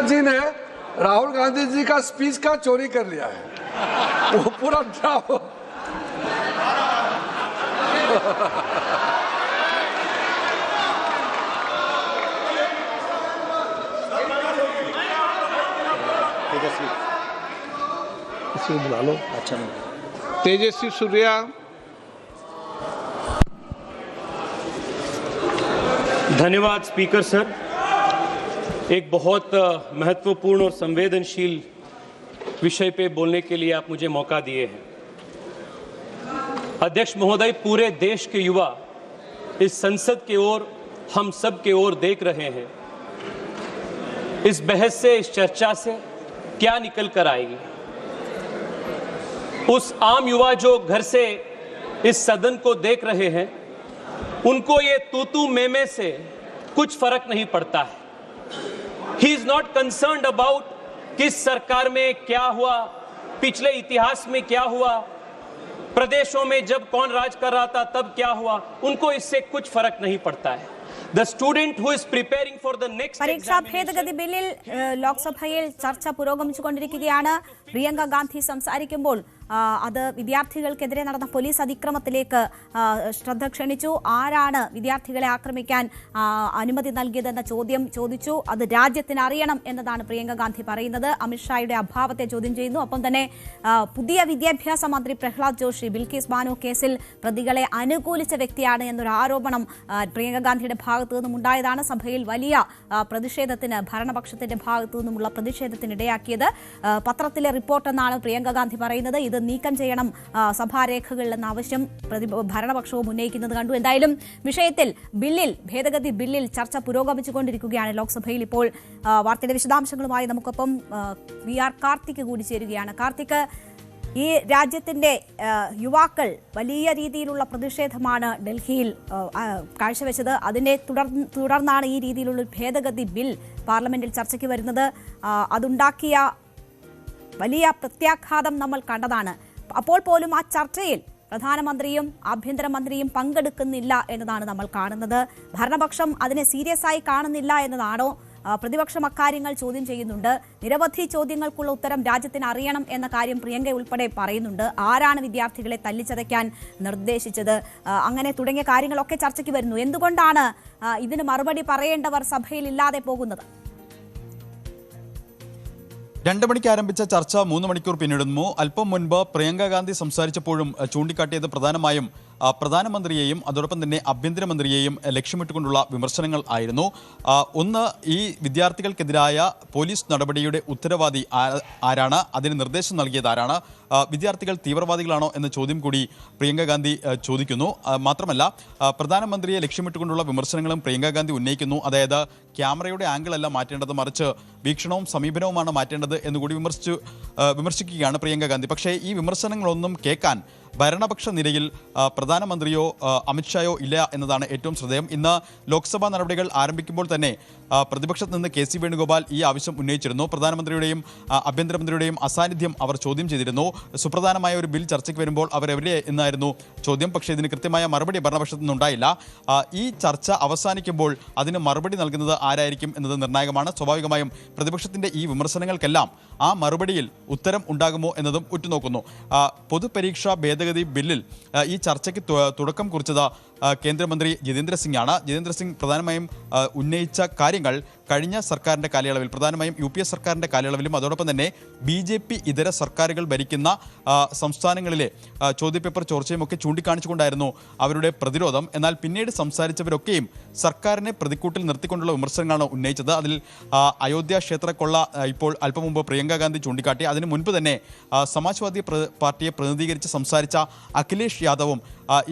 जी ने राहुल गांधी जी का स्पीच का चोरी कर लिया है, वो पूरा ड्रामा। इसको बुला लो। अच्छा, तेजस्वी सूर्या। धन्यवाद स्पीकर सर। एक बहुत महत्वपूर्ण और संवेदनशील विषय पे बोलने के लिए आप मुझे मौका दिए हैं। अध्यक्ष महोदय, पूरे देश के युवा इस संसद की ओर, हम सब की ओर देख रहे हैं। इस बहस से, इस चर्चा से क्या निकल कर आएगी। उस आम युवा जो घर से इस सदन को देख रहे हैं, उनको ये तू में से कुछ फर्क नहीं पड़ता है। He is not concerned about किस सरकार में क्या हुआ, पिछले इतिहास में क्या हुआ, प्रदेशों में जब कौन राज कर रहा था तब क्या हुआ, उनको इससे कुछ फर्क नहीं पड़ता है। The student who is preparing for the next പരീക്ഷാ ഭേദഗതി ബില്ലിൽ ലോക്സഭയിൽ ചർച്ച പുരോഗമിച്ചുകൊണ്ടിരിക്കുകയാണ്. പ്രിയങ്ക ഗാന്ധി സംസാരിക്കുമ്പോൾ അത് വിദ്യാർത്ഥികൾക്കെതിരെ നടന്ന പോലീസ് അതിക്രമത്തിലേക്ക് ശ്രദ്ധ ക്ഷണിച്ചു. ആരാണ് വിദ്യാർത്ഥികളെ ആക്രമിക്കാൻ അനുമതി നൽകിയതെന്ന ചോദ്യം ചോദിച്ചു. അത് രാജ്യത്തിന് അറിയണം എന്നതാണ് പ്രിയങ്ക ഗാന്ധി പറയുന്നത്. അമിത്ഷായുടെ അഭാവത്തെ ചോദ്യം ചെയ്യുന്നു. ഒപ്പം തന്നെ പുതിയ വിദ്യാഭ്യാസ മന്ത്രി പ്രഹ്ലാദ് ജോഷി ബിൽക്കിസ് ബാനു കേസിൽ പ്രതികളെ അനുകൂലിച്ച വ്യക്തിയാണ് എന്നൊരു ആരോപണം പ്രിയങ്ക ഗാന്ധിയുടെ ഭാഗത്തു നിന്നും ഉണ്ടായതാണ് സഭയിൽ വലിയ പ്രതിഷേധത്തിന്, ഭരണപക്ഷത്തിന്റെ ഭാഗത്തു നിന്നുമുള്ള പ്രതിഷേധത്തിനിടയാക്കിയത്. പത്രത്തിലെ റിപ്പോർട്ടെന്നാണ് പ്രിയങ്ക ഗാന്ധി പറയുന്നത്. ഇത് നീക്കം ചെയ്യണം സഭാരേഖകളിൽ എന്ന ആവശ്യം ഭരണപക്ഷവും ഉന്നയിക്കുന്നത് കണ്ടു. എന്തായാലും വിഷയത്തിൽ ഭേദഗതി ബില്ലിൽ ചർച്ച പുരോഗമിച്ചുകൊണ്ടിരിക്കുകയാണ് ലോക്സഭയിൽ. ഇപ്പോൾ വാർത്തയുടെ വിശദാംശങ്ങളുമായി നമുക്കൊപ്പം VR കാർത്തിക് കൂടി ചേരുകയാണ്. കാർത്തിക്, ഈ രാജ്യത്തിന്റെ യുവാക്കൾ വലിയ രീതിയിലുള്ള പ്രതിഷേധമാണ് ഡൽഹിയിൽ കാഴ്ചവെച്ചത്. അതിനെ തുടർന്നാണ് ഈ രീതിയിലുള്ള ഭേദഗതി ബിൽ പാർലമെന്റിൽ ചർച്ചയ്ക്ക് വരുന്നത്. അതുണ്ടാക്കിയ വലിയ പ്രത്യാഘാതം നമ്മൾ കണ്ടതാണ്. അപ്പോൾ പോലും ആ ചർച്ചയിൽ പ്രധാനമന്ത്രിയും ആഭ്യന്തരമന്ത്രിയും പങ്കെടുക്കുന്നില്ല എന്നതാണ് നമ്മൾ കാണുന്നത്. ഭരണപക്ഷം അതിനെ സീരിയസ് ആയി കാണുന്നില്ല എന്നതാണോ? പ്രതിപക്ഷം അക്കാര്യങ്ങൾ ചോദ്യം ചെയ്യുന്നുണ്ട്. നിരവധി ചോദ്യങ്ങൾക്കുള്ള ഉത്തരം രാജ്യത്തിന് അറിയണം എന്ന കാര്യം പ്രിയങ്ക ഉൾപ്പെടെ പറയുന്നുണ്ട്. ആരാണ് വിദ്യാർത്ഥികളെ തല്ലിച്ചതയ്ക്കാൻ നിർദ്ദേശിച്ചത്, അങ്ങനെ തുടങ്ങിയ കാര്യങ്ങളൊക്കെ ചർച്ചയ്ക്ക് വരുന്നു. എന്തുകൊണ്ടാണ് ഇതിന് മറുപടി പറയേണ്ടവർ സഭയിൽ ഇല്ലാതെ പോകുന്നത്? 2 മണിക്ക് ആരംഭിച്ച ചർച്ച 3 മണിക്കൂർ പിന്നിടുന്നു. അല്പം മുൻപ് പ്രിയങ്ക ഗാന്ധി സംസാരിച്ചപ്പോഴും ചൂണ്ടിക്കാട്ടിയത് പ്രധാനമായും പ്രധാനമന്ത്രിയെയും അതോടൊപ്പം തന്നെ ആഭ്യന്തരമന്ത്രിയെയും ലക്ഷ്യമിട്ടുകൊണ്ടുള്ള വിമർശനങ്ങൾ ആയിരുന്നു. ഒന്ന്, ഈ വിദ്യാർത്ഥികൾക്കെതിരായ പോലീസ് നടപടിയുടെ ഉത്തരവാദി ആരാണ്, അതിന് നിർദ്ദേശം നൽകിയത് ആരാണ്, വിദ്യാർത്ഥികൾ തീവ്രവാദികളാണോ എന്ന ചോദ്യം കൂടി പ്രിയങ്ക ഗാന്ധി ചോദിക്കുന്നു. മാത്രമല്ല, പ്രധാനമന്ത്രിയെ ലക്ഷ്യമിട്ടുകൊണ്ടുള്ള വിമർശനങ്ങളും പ്രിയങ്ക ഗാന്ധി ഉന്നയിക്കുന്നു. അതായത് ക്യാമറയുടെ ആംഗിൾ അല്ല മാറ്റേണ്ടത്, മറിച്ച് വീക്ഷണവും സമീപനവുമാണ് മാറ്റേണ്ടത് എന്നുകൂടി വിമർശിക്കുകയാണ് പ്രിയങ്ക ഗാന്ധി. പക്ഷേ ഈ വിമർശനങ്ങളൊന്നും കേൾക്കാൻ ഭരണപക്ഷ നിരയിൽ പ്രധാനമന്ത്രിയോ അമിത്ഷായോ ഇല്ല എന്നതാണ് ഏറ്റവും ശ്രദ്ധേയം. ഇന്ന് ലോക്സഭാ നടപടികൾ ആരംഭിക്കുമ്പോൾ തന്നെ പ്രതിപക്ഷത്ത് നിന്ന് KC വേണുഗോപാൽ ഈ ആവശ്യം ഉന്നയിച്ചിരുന്നു. പ്രധാനമന്ത്രിയുടെയും ആഭ്യന്തരമന്ത്രിയുടെയും അസാന്നിധ്യം അവർ ചോദ്യം ചെയ്തിരുന്നു. സുപ്രധാനമായ ഒരു ബിൽ ചർച്ചയ്ക്ക് വരുമ്പോൾ അവരെവിടെ എന്നായിരുന്നു ചോദ്യം. പക്ഷേ ഇതിന് കൃത്യമായ മറുപടി ഭരണപക്ഷത്തു നിന്നുണ്ടായില്ല. ഈ ചർച്ച അവസാനിക്കുമ്പോൾ അതിന് മറുപടി നൽകുന്നത് ആരായിരിക്കും എന്നത് നിർണായകമാണ്. സ്വാഭാവികമായും പ്രതിപക്ഷത്തിൻ്റെ ഈ വിമർശനങ്ങൾക്കെല്ലാം ആ മറുപടിയിൽ ഉത്തരം ഉണ്ടാകുമോ എന്നതും ഉറ്റുനോക്കുന്നു. പൊതുപരീക്ഷാ ഭേദഗതി ബില്ലിൽ ഈ ചർച്ചയ്ക്ക് തുടക്കം കുറിച്ചത് കേന്ദ്രമന്ത്രി ജിതേന്ദ്ര സിംഗ് ആണ്. ജിതേന്ദ്ര സിംഗ് പ്രധാനമായും ഉന്നയിച്ച കാര്യങ്ങൾ കഴിഞ്ഞ സർക്കാരിൻ്റെ കാലയളവിൽ, പ്രധാനമായും UPA സർക്കാരിൻ്റെ കാലയളവിലും അതോടൊപ്പം തന്നെ BJP ഇതര സർക്കാരുകൾ ഭരിക്കുന്ന സംസ്ഥാനങ്ങളിലെ ചോദ്യപേപ്പർ ചോർച്ചയും ഒക്കെ ചൂണ്ടിക്കാണിച്ചുകൊണ്ടായിരുന്നു അവരുടെ പ്രതിരോധം. എന്നാൽ പിന്നീട് സംസാരിച്ചവരൊക്കെയും സർക്കാരിനെ പ്രതിക്കൂട്ടിൽ നിർത്തിക്കൊണ്ടുള്ള വിമർശനങ്ങളാണ് ഉന്നയിച്ചത്. അതിൽ അയോധ്യ ക്ഷേത്രക്കൊള്ള ഇപ്പോൾ അല്പം മുമ്പ് പ്രിയങ്ക ഗാന്ധി ചൂണ്ടിക്കാട്ടി. അതിന് മുൻപ് തന്നെ സമാജ്വാദി പാർട്ടിയെ പ്രതിനിധീകരിച്ച് സംസാരിച്ച അഖിലേഷ് യാദവും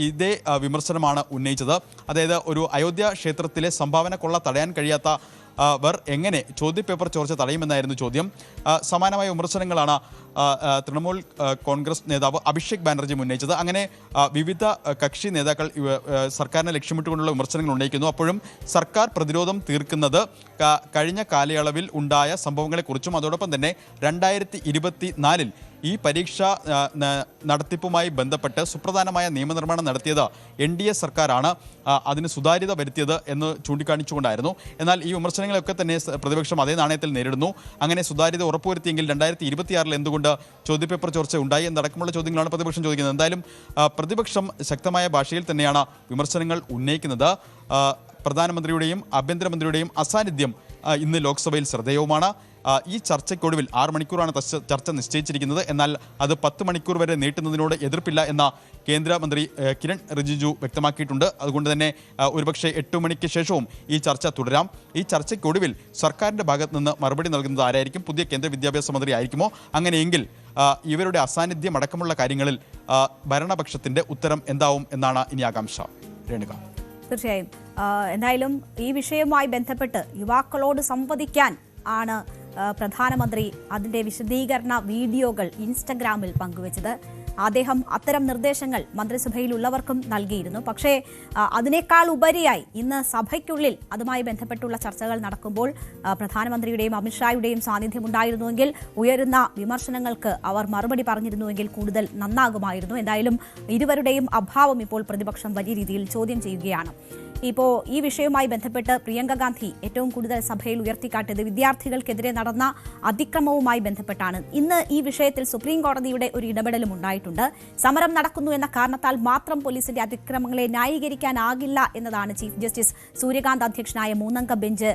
ഇതേ വിമർശനമാണ് ഉന്നയിച്ചത്. അതായത് ഒരു അയോധ്യ ക്ഷേത്രത്തിലെ സംഭാവന കൊള്ള തടയാൻ കഴിയാത്ത എങ്ങനെ ചോദ്യപേപ്പർ ചോർച്ച തടയുമെന്നായിരുന്നു ചോദ്യം. സമാനമായ വിമർശനങ്ങളാണ് തൃണമൂൽ കോൺഗ്രസ് നേതാവ് അഭിഷേക് ബാനർജി ഉന്നയിച്ചത്. അങ്ങനെ വിവിധ കക്ഷി നേതാക്കൾ സർക്കാരിനെ ലക്ഷ്യമിട്ടുകൊണ്ടുള്ള വിമർശനങ്ങൾ ഉന്നയിക്കുന്നു. അപ്പോഴും സർക്കാർ പ്രതിരോധം തീർക്കുന്നത് കഴിഞ്ഞ കാലയളവിൽ ഉണ്ടായ സംഭവങ്ങളെക്കുറിച്ചും അതോടൊപ്പം തന്നെ 2024 ഈ പരീക്ഷ നടത്തിപ്പുമായി ബന്ധപ്പെട്ട് സുപ്രധാനമായ നിയമനിർമ്മാണം നടത്തിയത് NDA സർക്കാരാണ്, അതിന് സുതാര്യത വരുത്തിയത് എന്ന് ചൂണ്ടിക്കാണിച്ചുകൊണ്ടായിരുന്നു. എന്നാൽ ഈ വിമർശനങ്ങളൊക്കെ തന്നെ പ്രതിപക്ഷം അതേ നാണയത്തിൽ നേരിടുന്നു. അങ്ങനെ സുതാര്യത ഉറപ്പുവരുത്തിയെങ്കിൽ 2026 എന്തുകൊണ്ട് ചോദ്യപേപ്പർ ചോർച്ച ഉണ്ടായി എന്നടക്കമുള്ള ചോദ്യങ്ങളാണ് പ്രതിപക്ഷം ചോദിക്കുന്നത്. എന്തായാലും പ്രതിപക്ഷം ശക്തമായ ഭാഷയിൽ തന്നെയാണ് വിമർശനങ്ങൾ ഉന്നയിക്കുന്നത്. പ്രധാനമന്ത്രിയുടെയും ആഭ്യന്തരമന്ത്രിയുടെയും അസാന്നിധ്യം ഇന്ന് ലോക്സഭയിൽ ശ്രദ്ധേയവുമാണ്. ഈ ചർച്ചയ്ക്കൊടുവിൽ 6 മണിക്കൂറാണ് ചർച്ച നിശ്ചയിച്ചിരിക്കുന്നത്. എന്നാൽ അത് 10 മണിക്കൂർ വരെ നീട്ടുന്നതിനോട് എതിർപ്പില്ല എന്ന കേന്ദ്രമന്ത്രി കിരൺ റിജിജു വ്യക്തമാക്കിയിട്ടുണ്ട്. അതുകൊണ്ട് തന്നെ ഒരുപക്ഷെ 8 മണിക്ക് ശേഷവും ഈ ചർച്ച തുടരാം. ഈ ചർച്ചയ്ക്കൊടുവിൽ സർക്കാരിൻ്റെ ഭാഗത്ത് നിന്ന് മറുപടി നൽകുന്നത് ആരായിരിക്കും? പുതിയ കേന്ദ്ര വിദ്യാഭ്യാസ മന്ത്രി ആയിരിക്കുമോ? അങ്ങനെയെങ്കിൽ ഇവരുടെ അസാന്നിധ്യം അടക്കമുള്ള കാര്യങ്ങളിൽ ഭരണപക്ഷത്തിൻ്റെ ഉത്തരം എന്താവും എന്നാണ് ഇനി ആകാംക്ഷ. രേണുക. തീർച്ചയായും. എന്തായാലും ഈ വിഷയവുമായി ബന്ധപ്പെട്ട് യുവാക്കളോട് സംവദിക്കാൻ ആണ് പ്രധാനമന്ത്രി അതിൻ്റെ വിശദീകരണ വീഡിയോകൾ ഇൻസ്റ്റഗ്രാമിൽ പങ്കുവച്ചത്. അദ്ദേഹം അത്തരം നിർദ്ദേശങ്ങൾ മന്ത്രിസഭയിലുള്ളവർക്കും നൽകിയിരുന്നു. പക്ഷേ അതിനേക്കാൾ ഉപരിയായി ഇന്ന് സഭയ്ക്കുള്ളിൽ അതുമായി ബന്ധപ്പെട്ടുള്ള ചർച്ചകൾ നടക്കുമ്പോൾ പ്രധാനമന്ത്രിയുടെയും അമിത്ഷായുടെയും സാന്നിധ്യം ഉണ്ടായിരുന്നുവെങ്കിൽ ഉയരുന്ന വിമർശനങ്ങൾക്ക് അവർ മറുപടി പറഞ്ഞിരുന്നുവെങ്കിൽ കൂടുതൽ നന്നാകുമായിരുന്നു. എന്തായാലും ഇരുവരുടെയും അഭാവം ഇപ്പോൾ പ്രതിപക്ഷം വലിയ രീതിയിൽ ചോദ്യം ചെയ്യുകയാണ്. ഇപ്പോൾ ഈ വിഷയവുമായി ബന്ധപ്പെട്ട് പ്രിയങ്ക ഗാന്ധി ഏറ്റവും കൂടുതൽ സഭയിൽ ഉയർത്തിക്കാട്ടിയത് വിദ്യാർത്ഥികൾക്കെതിരെ നടന്ന അതിക്രമവുമായി ബന്ധപ്പെട്ടാണ്. ഇന്ന് ഈ വിഷയത്തിൽ സുപ്രീം കോടതിയുടെ ഒരു ഇടപെടലും ഉണ്ടായിട്ടുണ്ട്. സമരം നടക്കുന്നു എന്ന കാരണത്താൽ മാത്രം പോലീസിന്റെ അതിക്രമങ്ങളെ ന്യായീകരിക്കാനാകില്ല എന്നതാണ് ചീഫ് ജസ്റ്റിസ് സൂര്യകാന്ത് അധ്യക്ഷനായ 3-അംഗ ബെഞ്ച്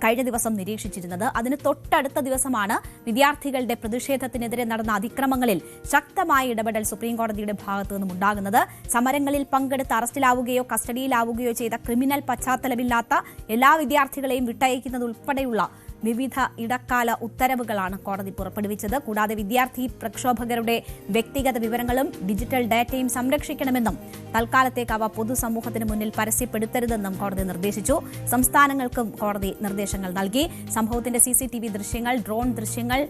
കഴിഞ്ഞ ദിവസം നിരീക്ഷിച്ചിരുന്നത്. അതിന് തൊട്ടടുത്ത ദിവസമാണ് വിദ്യാർത്ഥികളുടെ പ്രതിഷേധത്തിനെതിരെ നടന്ന അതിക്രമങ്ങളിൽ ശക്തമായ ഇടപെടൽ സുപ്രീം കോടതിയുടെ ഭാഗത്തു നിന്നും ഉണ്ടാകുന്നത്. സമരങ്ങളിൽ പങ്കെടുത്ത് അറസ്റ്റിലാവുകയോ കസ്റ്റഡിയിലാവുകയോ ചെയ്ത ക്രിമിനൽ പശ്ചാത്തലമില്ലാത്ത എല്ലാ വിദ്യാർത്ഥികളെയും വിട്ടയക്കുന്നത് ഉൾപ്പെടെയുള്ള വിവിധ ഇടക്കാല ഉത്തരവുകളാണ് കോടതി പുറപ്പെടുവിച്ചത്. കൂടാതെ വിദ്യാർത്ഥി പ്രക്ഷോഭകരുടെ വ്യക്തിഗത വിവരങ്ങളും ഡിജിറ്റൽ ഡാറ്റയും സംരക്ഷിക്കണമെന്നും തൽക്കാലത്തേക്ക് അവ പൊതുസമൂഹത്തിന് മുന്നിൽ പരസ്യപ്പെടുത്തരുതെന്നും കോടതി നിർദ്ദേശിച്ചു. സംസ്ഥാനങ്ങൾക്കും കോടതി നിർദ്ദേശങ്ങൾ നൽകി. സംഭവത്തിന്റെ CCTV ദൃശ്യങ്ങൾ, ഡ്രോൺ ദൃശ്യങ്ങൾ,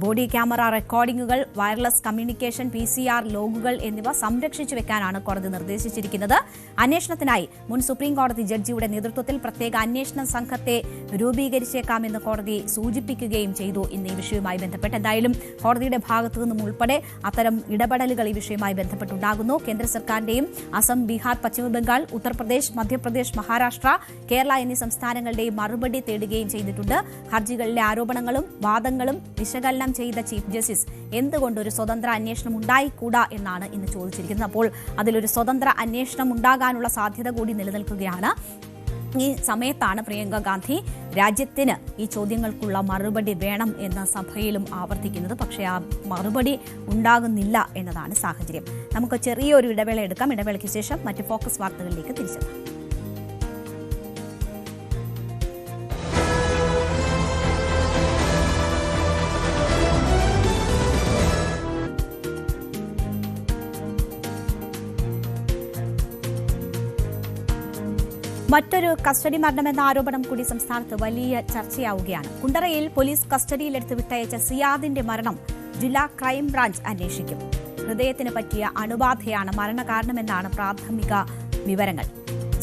ബോഡി ക്യാമറ റെക്കോർഡിംഗുകൾ, വയർലെസ് കമ്മ്യൂണിക്കേഷൻ, PCR ലോഗുകൾ എന്നിവ സംരക്ഷിച്ചു വെക്കാനാണ് കോടതി നിർദ്ദേശിച്ചിരിക്കുന്നത്. അന്വേഷണത്തിനായി മുൻ സുപ്രീം കോടതി ജഡ്ജിയുടെ നേതൃത്വത്തിൽ പ്രത്യേക അന്വേഷണ സംഘത്തെ രൂപീകരിച്ചേക്കാമെന്ന് കോടതി സൂചിപ്പിക്കുകയും ചെയ്തു. ഇന്ന് ഈ വിഷയവുമായി ബന്ധപ്പെട്ട് എന്തായാലും കോടതിയുടെ ഭാഗത്തു നിന്നും ഉൾപ്പെടെ അത്തരം ഇടപെടലുകൾ ഈ വിഷയവുമായി ബന്ധപ്പെട്ടുണ്ടാകുന്നു. കേന്ദ്ര സർക്കാരിന്റെയും അസം, ബീഹാർ, പശ്ചിമബംഗാൾ, ഉത്തർപ്രദേശ്, മധ്യപ്രദേശ്, മഹാരാഷ്ട്ര, കേരള എന്നീ സംസ്ഥാനങ്ങളുടെയും മറുപടി തേടുകയും ചെയ്തിട്ടുണ്ട്. ഹർജികളിലെ ആരോപണങ്ങളും വാദങ്ങളും വിശകലനം ചെയ്ത ചീഫ് ജസ്റ്റിസ് എന്തുകൊണ്ട് ഒരു സ്വതന്ത്ര അന്വേഷണം ഉണ്ടായിക്കൂടാ എന്നാണ് ഇന്ന് ചോദിച്ചിരിക്കുന്നത്. അപ്പോൾ അതിലൊരു സ്വതന്ത്ര അന്വേഷണം ഉണ്ടാകാനുള്ള സാധ്യത കൂടി നിലനിൽക്കുകയാണ്. ഈ സമയത്താണ് പ്രിയങ്ക ഗാന്ധി രാജ്യത്തിന് ഈ ചോദ്യങ്ങൾക്കുള്ള മറുപടി വേണം എന്ന് സഭയിലും ആവർത്തിക്കുന്നത്. പക്ഷേ ആ മറുപടി ഉണ്ടാകുന്നില്ല എന്നതാണ് സാഹചര്യം. നമുക്ക് ചെറിയൊരു ഇടവേള എടുക്കാം. ഇടവേളയ്ക്ക് ശേഷം മറ്റ് ഫോക്കസ് വാർത്തകളിലേക്ക് തിരിച്ചെത്താം. മറ്റൊരു കസ്റ്റഡി മരണമെന്ന ആരോപണം കൂടി സംസ്ഥാനത്ത് വലിയ ചർച്ചയാവുകയാണ്. കുണ്ടറയിൽ പോലീസ് കസ്റ്റഡിയിലെടുത്ത് വിട്ടയച്ച സിയാദിന്റെ മരണം ജില്ലാ ക്രൈംബ്രാഞ്ച് അന്വേഷിക്കും. ഹൃദയത്തിന് പറ്റിയ അണുബാധയാണ് മരണകാരണമെന്നാണ് പ്രാഥമിക വിവരങ്ങൾ.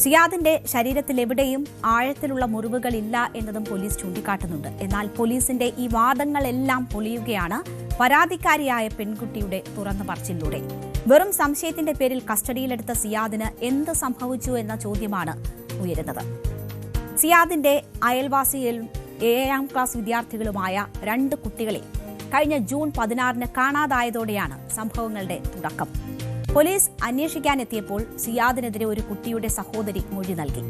സിയാദിന്റെ ശരീരത്തിൽ എവിടെയും ആഴത്തിലുള്ള മുറിവുകളില്ല എന്നതും പോലീസ് ചൂണ്ടിക്കാട്ടുന്നുണ്ട്. എന്നാൽ പോലീസിന്റെ ഈ വാദങ്ങളെല്ലാം പൊളിയുകയാണ് പരാതിക്കാരിയായ പെൺകുട്ടിയുടെ തുറന്ന പറച്ചിലൂടെ. വെറും സംശയത്തിന്റെ പേരിൽ കസ്റ്റഡിയിലെടുത്ത സിയാദിന് എന്ത് സംഭവിച്ചു എന്ന ചോദ്യമാണ് ഉയരുന്നത്. സിയാദിന്റെ അയൽവാസിയിലും 7ാം ക്ലാസ് വിദ്യാർത്ഥികളുമായ 2 കുട്ടികളെ കഴിഞ്ഞ ജൂൺ 16 കാണാതായതോടെയാണ് സംഭവങ്ങളുടെ തുടക്കം. പോലീസ് അന്വേഷിക്കാനെത്തിയപ്പോൾ സിയാദിനെതിരെ ഒരു കുട്ടിയുടെ സഹോദരി മൊഴി നൽകി.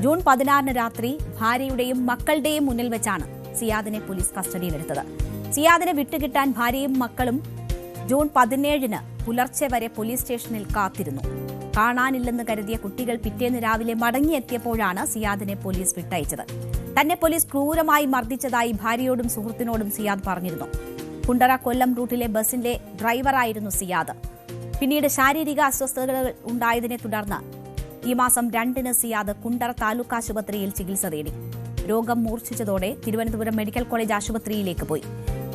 ജൂൺ 16 രാത്രി ഭാര്യയുടെയും മക്കളുടെയും മുന്നിൽ വെച്ചാണ് സിയാദിനെ പോലീസ് കസ്റ്റഡിയിലെടുത്തത്. സിയാദിനെ വിട്ടുകിട്ടാൻ ഭാര്യയും മക്കളും ജൂൺ 17 പുലർച്ചെ വരെ പോലീസ് സ്റ്റേഷനിൽ കാത്തിരുന്നു. കാണാനില്ലെന്ന് കരുതിയ കുട്ടികൾ പിറ്റേന്ന് രാവിലെ മടങ്ങിയെത്തിയപ്പോഴാണ് സിയാദിനെ പോലീസ് വിട്ടയച്ചത്. തന്നെ പോലീസ് ക്രൂരമായി മർദ്ദിച്ചതായി ഭാര്യയോടും സുഹൃത്തിനോടും സിയാദ് പറഞ്ഞിരുന്നു. കുണ്ടറ കൊല്ലം റൂട്ടിലെ ബസിന്റെ ഡ്രൈവറായിരുന്നു സിയാദ്. പിന്നീട് ശാരീരിക അസ്വസ്ഥതകൾ ഉണ്ടായതിനെ തുടർന്ന് ഈ മാസം 2 സിയാദ് കുണ്ടറ താലൂക്ക് ആശുപത്രിയിൽ ചികിത്സ തേടി. രോഗം മൂർച്ഛിച്ചതോടെ തിരുവനന്തപുരം മെഡിക്കൽ കോളേജ് ആശുപത്രിയിലേക്ക് പോയി.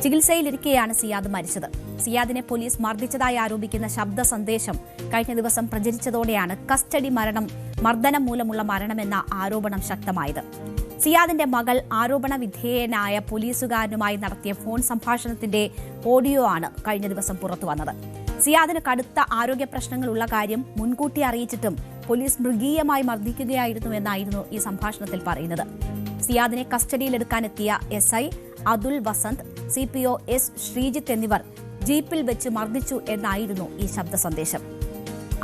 ചികിത്സയിലിരിക്കെയാണ് സിയാദ് മരിച്ചത്. സിയാദിനെ പോലീസ് മർദ്ദിച്ചതായി ആരോപിക്കുന്ന ശബ്ദ സന്ദേശം കഴിഞ്ഞ ദിവസം പ്രചരിച്ചതോടെയാണ് കസ്റ്റഡി മരണം മർദ്ദനം മൂലമുള്ള മരണമെന്ന ആരോപണം ശക്തമായത്. സിയാദിന്റെ മകൾ ആരോപണ വിധേയനായ പോലീസുകാരനുമായി നടത്തിയ ഫോൺ സംഭാഷണത്തിന്റെ ഓഡിയോ ആണ് കഴിഞ്ഞ ദിവസം പുറത്തുവന്നത്. സിയാദിന് കടുത്ത ആരോഗ്യ പ്രശ്നങ്ങളുള്ള കാര്യം മുൻകൂട്ടി അറിയിച്ചിട്ടും പോലീസ് മൃഗീയമായി മർദ്ദിക്കുകയായിരുന്നുവെന്നായിരുന്നു ഈ സംഭാഷണത്തിൽ പറയുന്നത്. സിയാദിനെ കസ്റ്റഡിയിലെടുക്കാനെത്തിയ SI Atul Vasant, CPO S Sreejith എന്നിവർ ജീപ്പിൽ വെച്ച് മർദ്ദിച്ചു എന്നായിരുന്നു ഈ ശബ്ദ സന്ദേശം.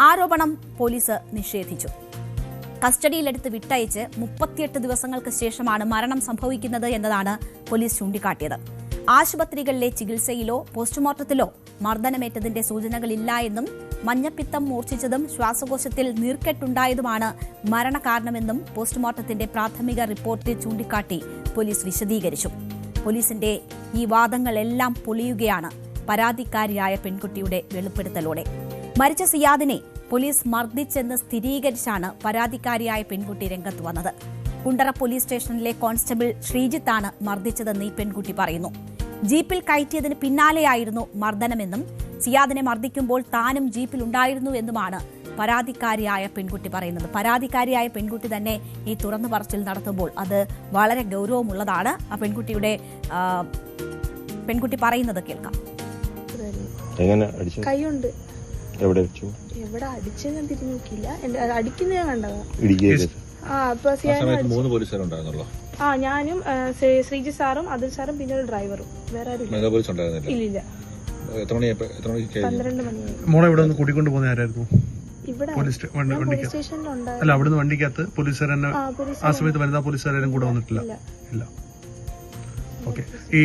ആരോപണം പോലീസ് നിഷേധിച്ചു. കസ്റ്റഡിയിലെടുത്ത് വിട്ടയച്ച് 38 ദിവസങ്ങൾക്ക് ശേഷമാണ് മരണം സംഭവിക്കുന്നത് എന്നതാണ് പോലീസ് ചൂണ്ടിക്കാട്ടിയത്. ആശുപത്രികളിലെ ചികിത്സയിലോ പോസ്റ്റ്മോർട്ടത്തിലോ മർദ്ദനമേറ്റതിന്റെ സൂചനകളില്ല എന്നും മഞ്ഞപ്പിത്തം മൂർച്ഛിച്ചതും ശ്വാസകോശത്തിൽ നീർക്കെട്ടുണ്ടായതുമാണ് മരണകാരണമെന്നും പോസ്റ്റ്മോർട്ടത്തിന്റെ പ്രാഥമിക റിപ്പോർട്ടിൽ ചൂണ്ടിക്കാട്ടി പോലീസ് വിശദീകരിച്ചു. പോലീസിന്റെ ഈ വാദങ്ങളെല്ലാം പൊളിയുകയാണ് പരാതിക്കാരിയായ പെൺകുട്ടിയുടെ വെളിപ്പെടുത്തലോടെ. മരിച്ച സിയാദിനെ പോലീസ് മർദ്ദിച്ചെന്ന് സ്ഥിരീകരിച്ചാണ് പരാതിക്കാരിയായ പെൺകുട്ടി രംഗത്ത് വന്നത്. കുണ്ടറ പോലീസ് സ്റ്റേഷനിലെ കോൺസ്റ്റബിൾ ശ്രീജിത്താണ് മർദ്ദിച്ചതെന്ന് ഈ പെൺകുട്ടി പറയുന്നു. ജീപ്പിൽ കയറ്റിയതിന് പിന്നാലെയായിരുന്നു മർദ്ദനമെന്നും സിയാദിനെ മർദ്ദിക്കുമ്പോൾ താനും ജീപ്പിലുണ്ടായിരുന്നു എന്നുമാണ് പരാതിക്കാരിയായ പെൺകുട്ടി പറയുന്നത്. പരാതിക്കാരിയായ പെൺകുട്ടി തന്നെ ഈ തുറന്നു പറച്ചിൽ നടത്തുമ്പോൾ അത് വളരെ ഗൗരവമുള്ളതാണ്. ആ പെൺകുട്ടി പറയുന്നത് കേൾക്കാം. കൈയുണ്ട്. എവിടെ അടിച്ചു ഞാൻ തിരിഞ്ഞു നോക്കിയില്ല. അടിക്കുന്ന ഞാൻ കണ്ടതാ. ഞാനും ശ്രീജി സാറും അതുൽ സാറും പിന്നെ ഒരു ഡ്രൈവറും. വേറെ ആരും ഇല്ല. 12 മണി. കൂട്ടിക്കൊണ്ട് പോകുന്ന ആരായിരുന്നു? പോലീസ് സ്റ്റേഷനിലുണ്ടായിരുന്നു. അല്ല, അവിടുന്ന് വണ്ടിക്കകത്ത് പോലീസുകാരൻ ആ സമയത്ത് വനിതാ പോലീസുകാരും കൂടെ വന്നിട്ടില്ല. ഇല്ല. ഓക്കെ. ഈ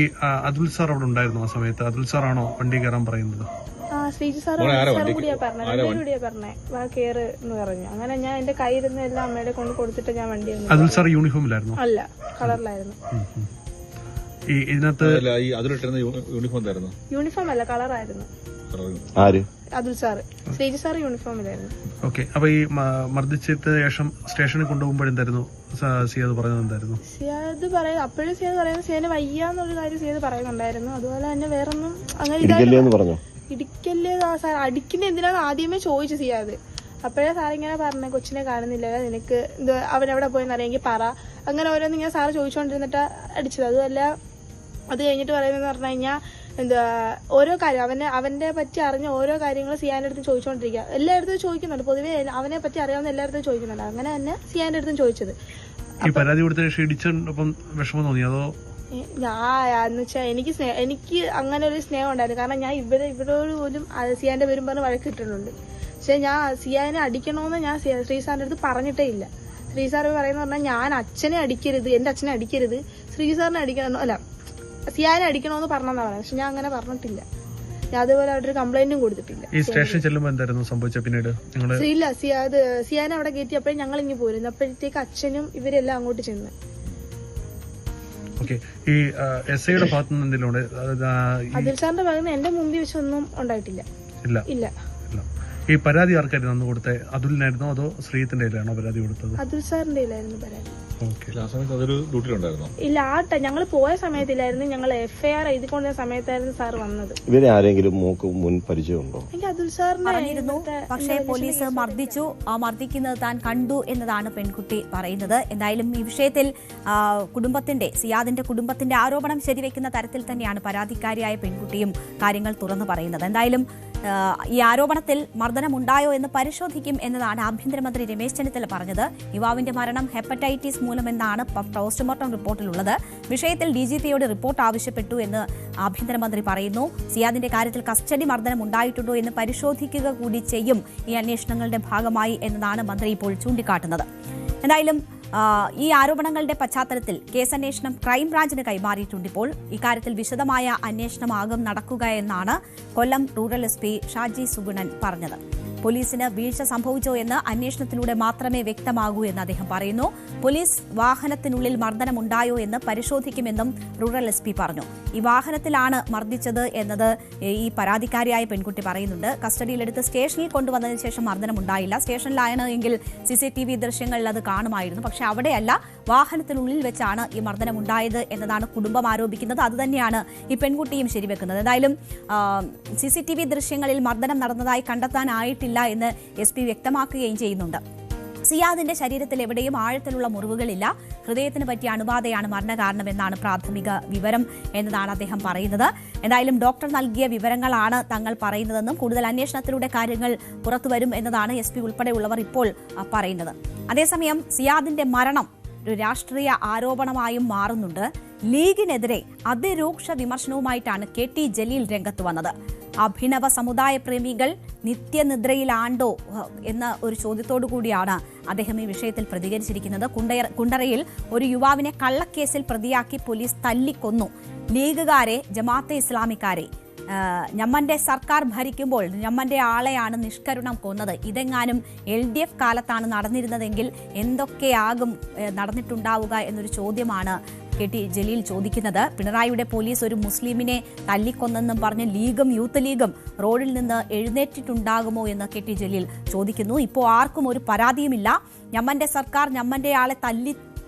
അതുൽ സാർ അവിടെ ഉണ്ടായിരുന്നു ആ സമയത്ത്? അതുൽ സാർ ആണോ വണ്ടി കയറാൻ പറയുന്നത്? ശ്രീജി സാറും കൂടിയാ പറഞ്ഞേ കേറ് എന്ന് പറഞ്ഞു. അങ്ങനെ ഞാൻ എന്റെ കയ്യിരുന്ന എല്ലാം അമ്മയുടെ കൊണ്ട് കൊടുത്തിട്ട് ഞാൻ വണ്ടി. അതുൽ സാർ യൂണിഫോമിലായിരുന്നു? അല്ല, കളറിലായിരുന്നു. ഇതിനകത്ത് യൂണിഫോം അല്ല, കളറായിരുന്നു. അതുൽ സാറ്. ശ്രീജി സാറ് യൂണിഫോമിലായിരുന്നു. ഓക്കെ. അപ്പൊ ഈ മർദ്ദിച്ചിട്ട് ശേഷം സ്റ്റേഷനിൽ കൊണ്ടുപോകുമ്പോഴെന്തായിരുന്നു സിയാദ് പറഞ്ഞത്? എന്തായിരുന്നു സിയാദ് പറയുന്നത്? അപ്പോഴും സിയാദ് പറയുന്നത് സിയാന് വയ്യാന്നൊരു കാര്യം സിയാദ് പറയുന്നുണ്ടായിരുന്നു. അതുപോലെ തന്നെ വേറൊന്നും അങ്ങനെ ഇടിക്കല്ലേ സാർ, അടിക്കുന്ന എന്തിനാണ് ആദ്യമേ ചോദിച്ചു സിയാദ്. അപ്പോഴേ സാറിങ്ങനെ പറഞ്ഞ കൊച്ചിനെ കാണുന്നില്ല, നിനക്ക് അവനെവിടെ പോയെന്നറിയെങ്കിൽ പറ, അങ്ങനെ ഓരോന്ന് ഇങ്ങനെ സാറ് ചോദിച്ചുകൊണ്ടിരുന്നിട്ട് അടിച്ചത്. അതുമല്ല അത് കഴിഞ്ഞിട്ട് പറയുന്നതെന്ന് പറഞ്ഞു കഴിഞ്ഞാൽ ഓരോ കാര്യം അവന്റെ പറ്റി അറിഞ്ഞ ഓരോ കാര്യങ്ങൾ സിയാന്റെ അടുത്ത് ചോദിച്ചുകൊണ്ടിരിക്കുക. എല്ലായിടത്തും ചോദിക്കുന്നുണ്ട്. പൊതുവെ അവനെ പറ്റി അറിയാവുന്ന എല്ലായിടത്തും ചോദിക്കുന്നുണ്ട്. അങ്ങനെ തന്നെ സിയാന്റെ അടുത്തും ചോദിച്ചത്. വിഷമം തോന്നി അതോ? എന്ന് വെച്ചാൽ എനിക്ക് അങ്ങനെ ഒരു സ്നേഹം ഉണ്ടായിരുന്നു. കാരണം ഞാൻ ഇവരോട് പോലും സിയാന്റെ പേരും പറഞ്ഞ് വഴക്കിട്ടിട്ടുണ്ട്. പക്ഷെ ഞാൻ സിയാനെ അടിക്കണമെന്ന് ഞാൻ ശ്രീസാറിന്റെ അടുത്ത് പറഞ്ഞിട്ടേ ഇല്ല. ശ്രീസാർ പറയുന്ന പറഞ്ഞാൽ ഞാൻ അച്ഛനെ അടിക്കരുത്, എന്റെ അച്ഛനെ അടിക്കരുത്, ശ്രീസാറിനെ അടിക്കണം, അല്ല സിയാനെ അടിക്കണമെന്ന് പറഞ്ഞാ പറയാം. പക്ഷെ ഞാൻ അങ്ങനെ പറഞ്ഞിട്ടില്ല. ഞാൻ അതുപോലെ അവിടെ ഒരു കംപ്ലൈന്റും കൊടുത്തിട്ടില്ല. ഈ സ്റ്റേഷൻ ചെല്ലുമ്പോൾ എന്തായിരുന്നു സംഭവിച്ചത് പിന്നീട്? ഇല്ല, സിയാനെ അവിടെ കയറ്റിയപ്പോഴും ഞങ്ങൾ ഇങ്ങ് പോരുന്നു. അപ്പോഴത്തേക്ക് അച്ഛനും ഇവരെല്ലാം അങ്ങോട്ട് ചെന്ന്. ഈ എസ് ഐയുടെ ഭാഗത്ത് നിന്ന് എന്തെങ്കിലും അതുൽ സാറിന്റെ ഭാഗത്ത് നിന്ന് എന്റെ മുമ്പിൽ വെച്ചൊന്നും ഉണ്ടായിട്ടില്ല. ഇല്ല. ഈ പരാതി ആർക്കായിരുന്നു അന്ന് കൊടുത്തത്? അതുലിനായിരുന്നോ അതോ ശ്രീജിത്തിന്റെ കയ്യിലാണോ പരാതി കൊടുത്തത്? അതുൽ സാറിന്റെ കയ്യിലായിരുന്നു പരാതി. ഇല്ല, ഞങ്ങൾ പോയ സമയത്തില്ലായിരുന്നു. ഞങ്ങൾ FIR എഴുതിക്കൊണ്ട സമയത്തായിരുന്നു സാർ വന്നത്. ഇവരെ ആരെങ്കിലും മുൻ പരിചയമുണ്ടോ? എനിക്ക് അതുൽ സാറിന് പറഞ്ഞിരുന്നു. പക്ഷേ പോലീസ് മർദ്ദിച്ചു, മർദ്ദിക്കുന്നത് താൻ കണ്ടു എന്നതാണ് പെൺകുട്ടി പറയുന്നത്. എന്തായാലും ഈ വിഷയത്തിൽ സിയാദിന്റെ കുടുംബത്തിന്റെ ആരോപണം ശരിവെക്കുന്ന തരത്തിൽ തന്നെയാണ് പരാതിക്കാരിയായ പെൺകുട്ടിയും കാര്യങ്ങൾ തുറന്നു പറയുന്നത്. എന്തായാലും ഈ ആരോപണത്തിൽ മർദ്ദനമുണ്ടായോ എന്ന് പരിശോധിക്കും എന്നതാണ് ആഭ്യന്തരമന്ത്രി രമേശ് ചെന്നിത്തല പറഞ്ഞത്. യുവാവിന്റെ മരണം ഹെപ്പറ്റൈറ്റിസ് മൂലമെന്നാണ് പോസ്റ്റ്മോർട്ടം റിപ്പോർട്ടിലുള്ളത്. വിഷയത്തിൽ DGPയോട് റിപ്പോർട്ട് ആവശ്യപ്പെട്ടു എന്ന് ആഭ്യന്തരമന്ത്രി പറയുന്നു. സിയാദിന്റെ കാര്യത്തിൽ കസ്റ്റഡി മർദ്ദനം ഉണ്ടായിട്ടുണ്ടോ എന്ന് പരിശോധിക്കുക കൂടി ചെയ്യും ഈ അന്വേഷണങ്ങളുടെ ഭാഗമായി എന്നതാണ് മന്ത്രി ഇപ്പോൾ ചൂണ്ടിക്കാട്ടുന്നത്. എന്തായാലും ഈ ആരോപണങ്ങളുടെ പശ്ചാത്തലത്തിൽ കേസന്വേഷണം ക്രൈംബ്രാഞ്ചിന് കൈമാറിയിട്ടുണ്ട്. ഇപ്പോൾ ഇക്കാര്യത്തിൽ വിശദമായ അന്വേഷണമാകും നടക്കുക എന്നാണ് കൊല്ലം റൂറൽ SP ഷാജി സുഗുണൻ പറഞ്ഞത്. പോലീസിന് വീഴ്ച സംഭവിച്ചോ എന്ന് അന്വേഷണത്തിലൂടെ മാത്രമേ വ്യക്തമാകൂ എന്ന് അദ്ദേഹം പറയുന്നു. പോലീസ് വാഹനത്തിനുള്ളിൽ മർദ്ദനമുണ്ടായോ എന്ന് പരിശോധിക്കുമെന്നും റൂറൽ SP പറഞ്ഞു. ഈ വാഹനത്തിലാണ് മർദ്ദിച്ചത് എന്നത് ഈ പരാതിക്കാരിയായ പെൺകുട്ടി പറയുന്നുണ്ട്. കസ്റ്റഡിയിലെടുത്ത് സ്റ്റേഷനിൽ കൊണ്ടുവന്നതിന് ശേഷം മർദ്ദനമുണ്ടായില്ല. സ്റ്റേഷനിലാണ് എങ്കിൽ CCTV ദൃശ്യങ്ങളിൽ അത് കാണുമായിരുന്നു. പക്ഷെ അവിടെയല്ല, വാഹനത്തിനുള്ളിൽ വെച്ചാണ് ഈ മർദ്ദനമുണ്ടായത് എന്നതാണ് കുടുംബം ആരോപിക്കുന്നത്. അതുതന്നെയാണ് ഈ പെൺകുട്ടിയും ശരിവെക്കുന്നത്. എന്തായാലും CCTV ദൃശ്യങ്ങളിൽ മർദ്ദനം നടന്നതായി കണ്ടെത്താനായിട്ടില്ല എന്ന് SP വ്യക്തമാക്കുകയും ചെയ്യുന്നുണ്ട്. സിയാദിന്റെ ശരീരത്തിൽ എവിടെയും ആഴത്തിലുള്ള മുറിവുകളില്ല. ഹൃദയത്തിന് പറ്റിയ അണുബാധയാണ് മരണകാരണമെന്നാണ് പ്രാഥമിക വിവരം എന്നതാണ് അദ്ദേഹം പറയുന്നത്. എന്തായാലും ഡോക്ടർ നൽകിയ വിവരങ്ങളാണ് തങ്ങൾ പറയുന്നതെന്നും കൂടുതൽ അന്വേഷണത്തിലൂടെ കാര്യങ്ങൾ പുറത്തുവരും എന്നതാണ് SP ഉൾപ്പെടെയുള്ളവർ ഇപ്പോൾ പറയുന്നത്. അതേസമയം സിയാദിന്റെ മരണം ഒരു രാഷ്ട്രീയ ആരോപണമായും മാറുന്നുണ്ട്. ലീഗിനെതിരെ അതിരൂക്ഷ വിമർശനവുമായിട്ടാണ് KT ജലീൽ രംഗത്ത് വന്നത്. അഭിനവ സമുദായ പ്രേമികൾ നിത്യനിദ്രയിലാണ്ടോ എന്ന ഒരു ചോദ്യത്തോടു കൂടിയാണ് അദ്ദേഹം ഈ വിഷയത്തിൽ പ്രതികരിച്ചിരിക്കുന്നത്. കുണ്ടറയിൽ ഒരു യുവാവിനെ കള്ളക്കേസിൽ പ്രതിയാക്കി പോലീസ് തല്ലിക്കൊന്നു. ലീഗുകാരെ, ജമാഅത്തെ ഇസ്ലാമിക്കാരെ ഞമ്മന്റെ സർക്കാർ ഭരിക്കുമ്പോൾ ഞമ്മന്റെ ആളെയാണ് നിഷ്കരുണം കൊന്നത്. ഇതെങ്ങാനും LDF കാലത്താണ് നടന്നിരുന്നതെങ്കിൽ എന്തൊക്കെയാകും നടന്നിട്ടുണ്ടാവുക എന്നൊരു ചോദ്യമാണ് KT ജലീൽ ചോദിക്കുന്നത്. പിണറായിയുടെ പോലീസ് ഒരു മുസ്ലിമിനെ തല്ലിക്കൊന്നെന്നും പറഞ്ഞ് ലീഗും യൂത്ത് ലീഗും റോഡിൽ നിന്ന് എഴുന്നേറ്റിട്ടുണ്ടാകുമോ എന്ന് KT ജലീൽ ചോദിക്കുന്നു. ഇപ്പോൾ ആർക്കും ഒരു പരാതിയുമില്ല. ഞമ്മന്റെ സർക്കാർ ഞമ്മന്റെ ആളെ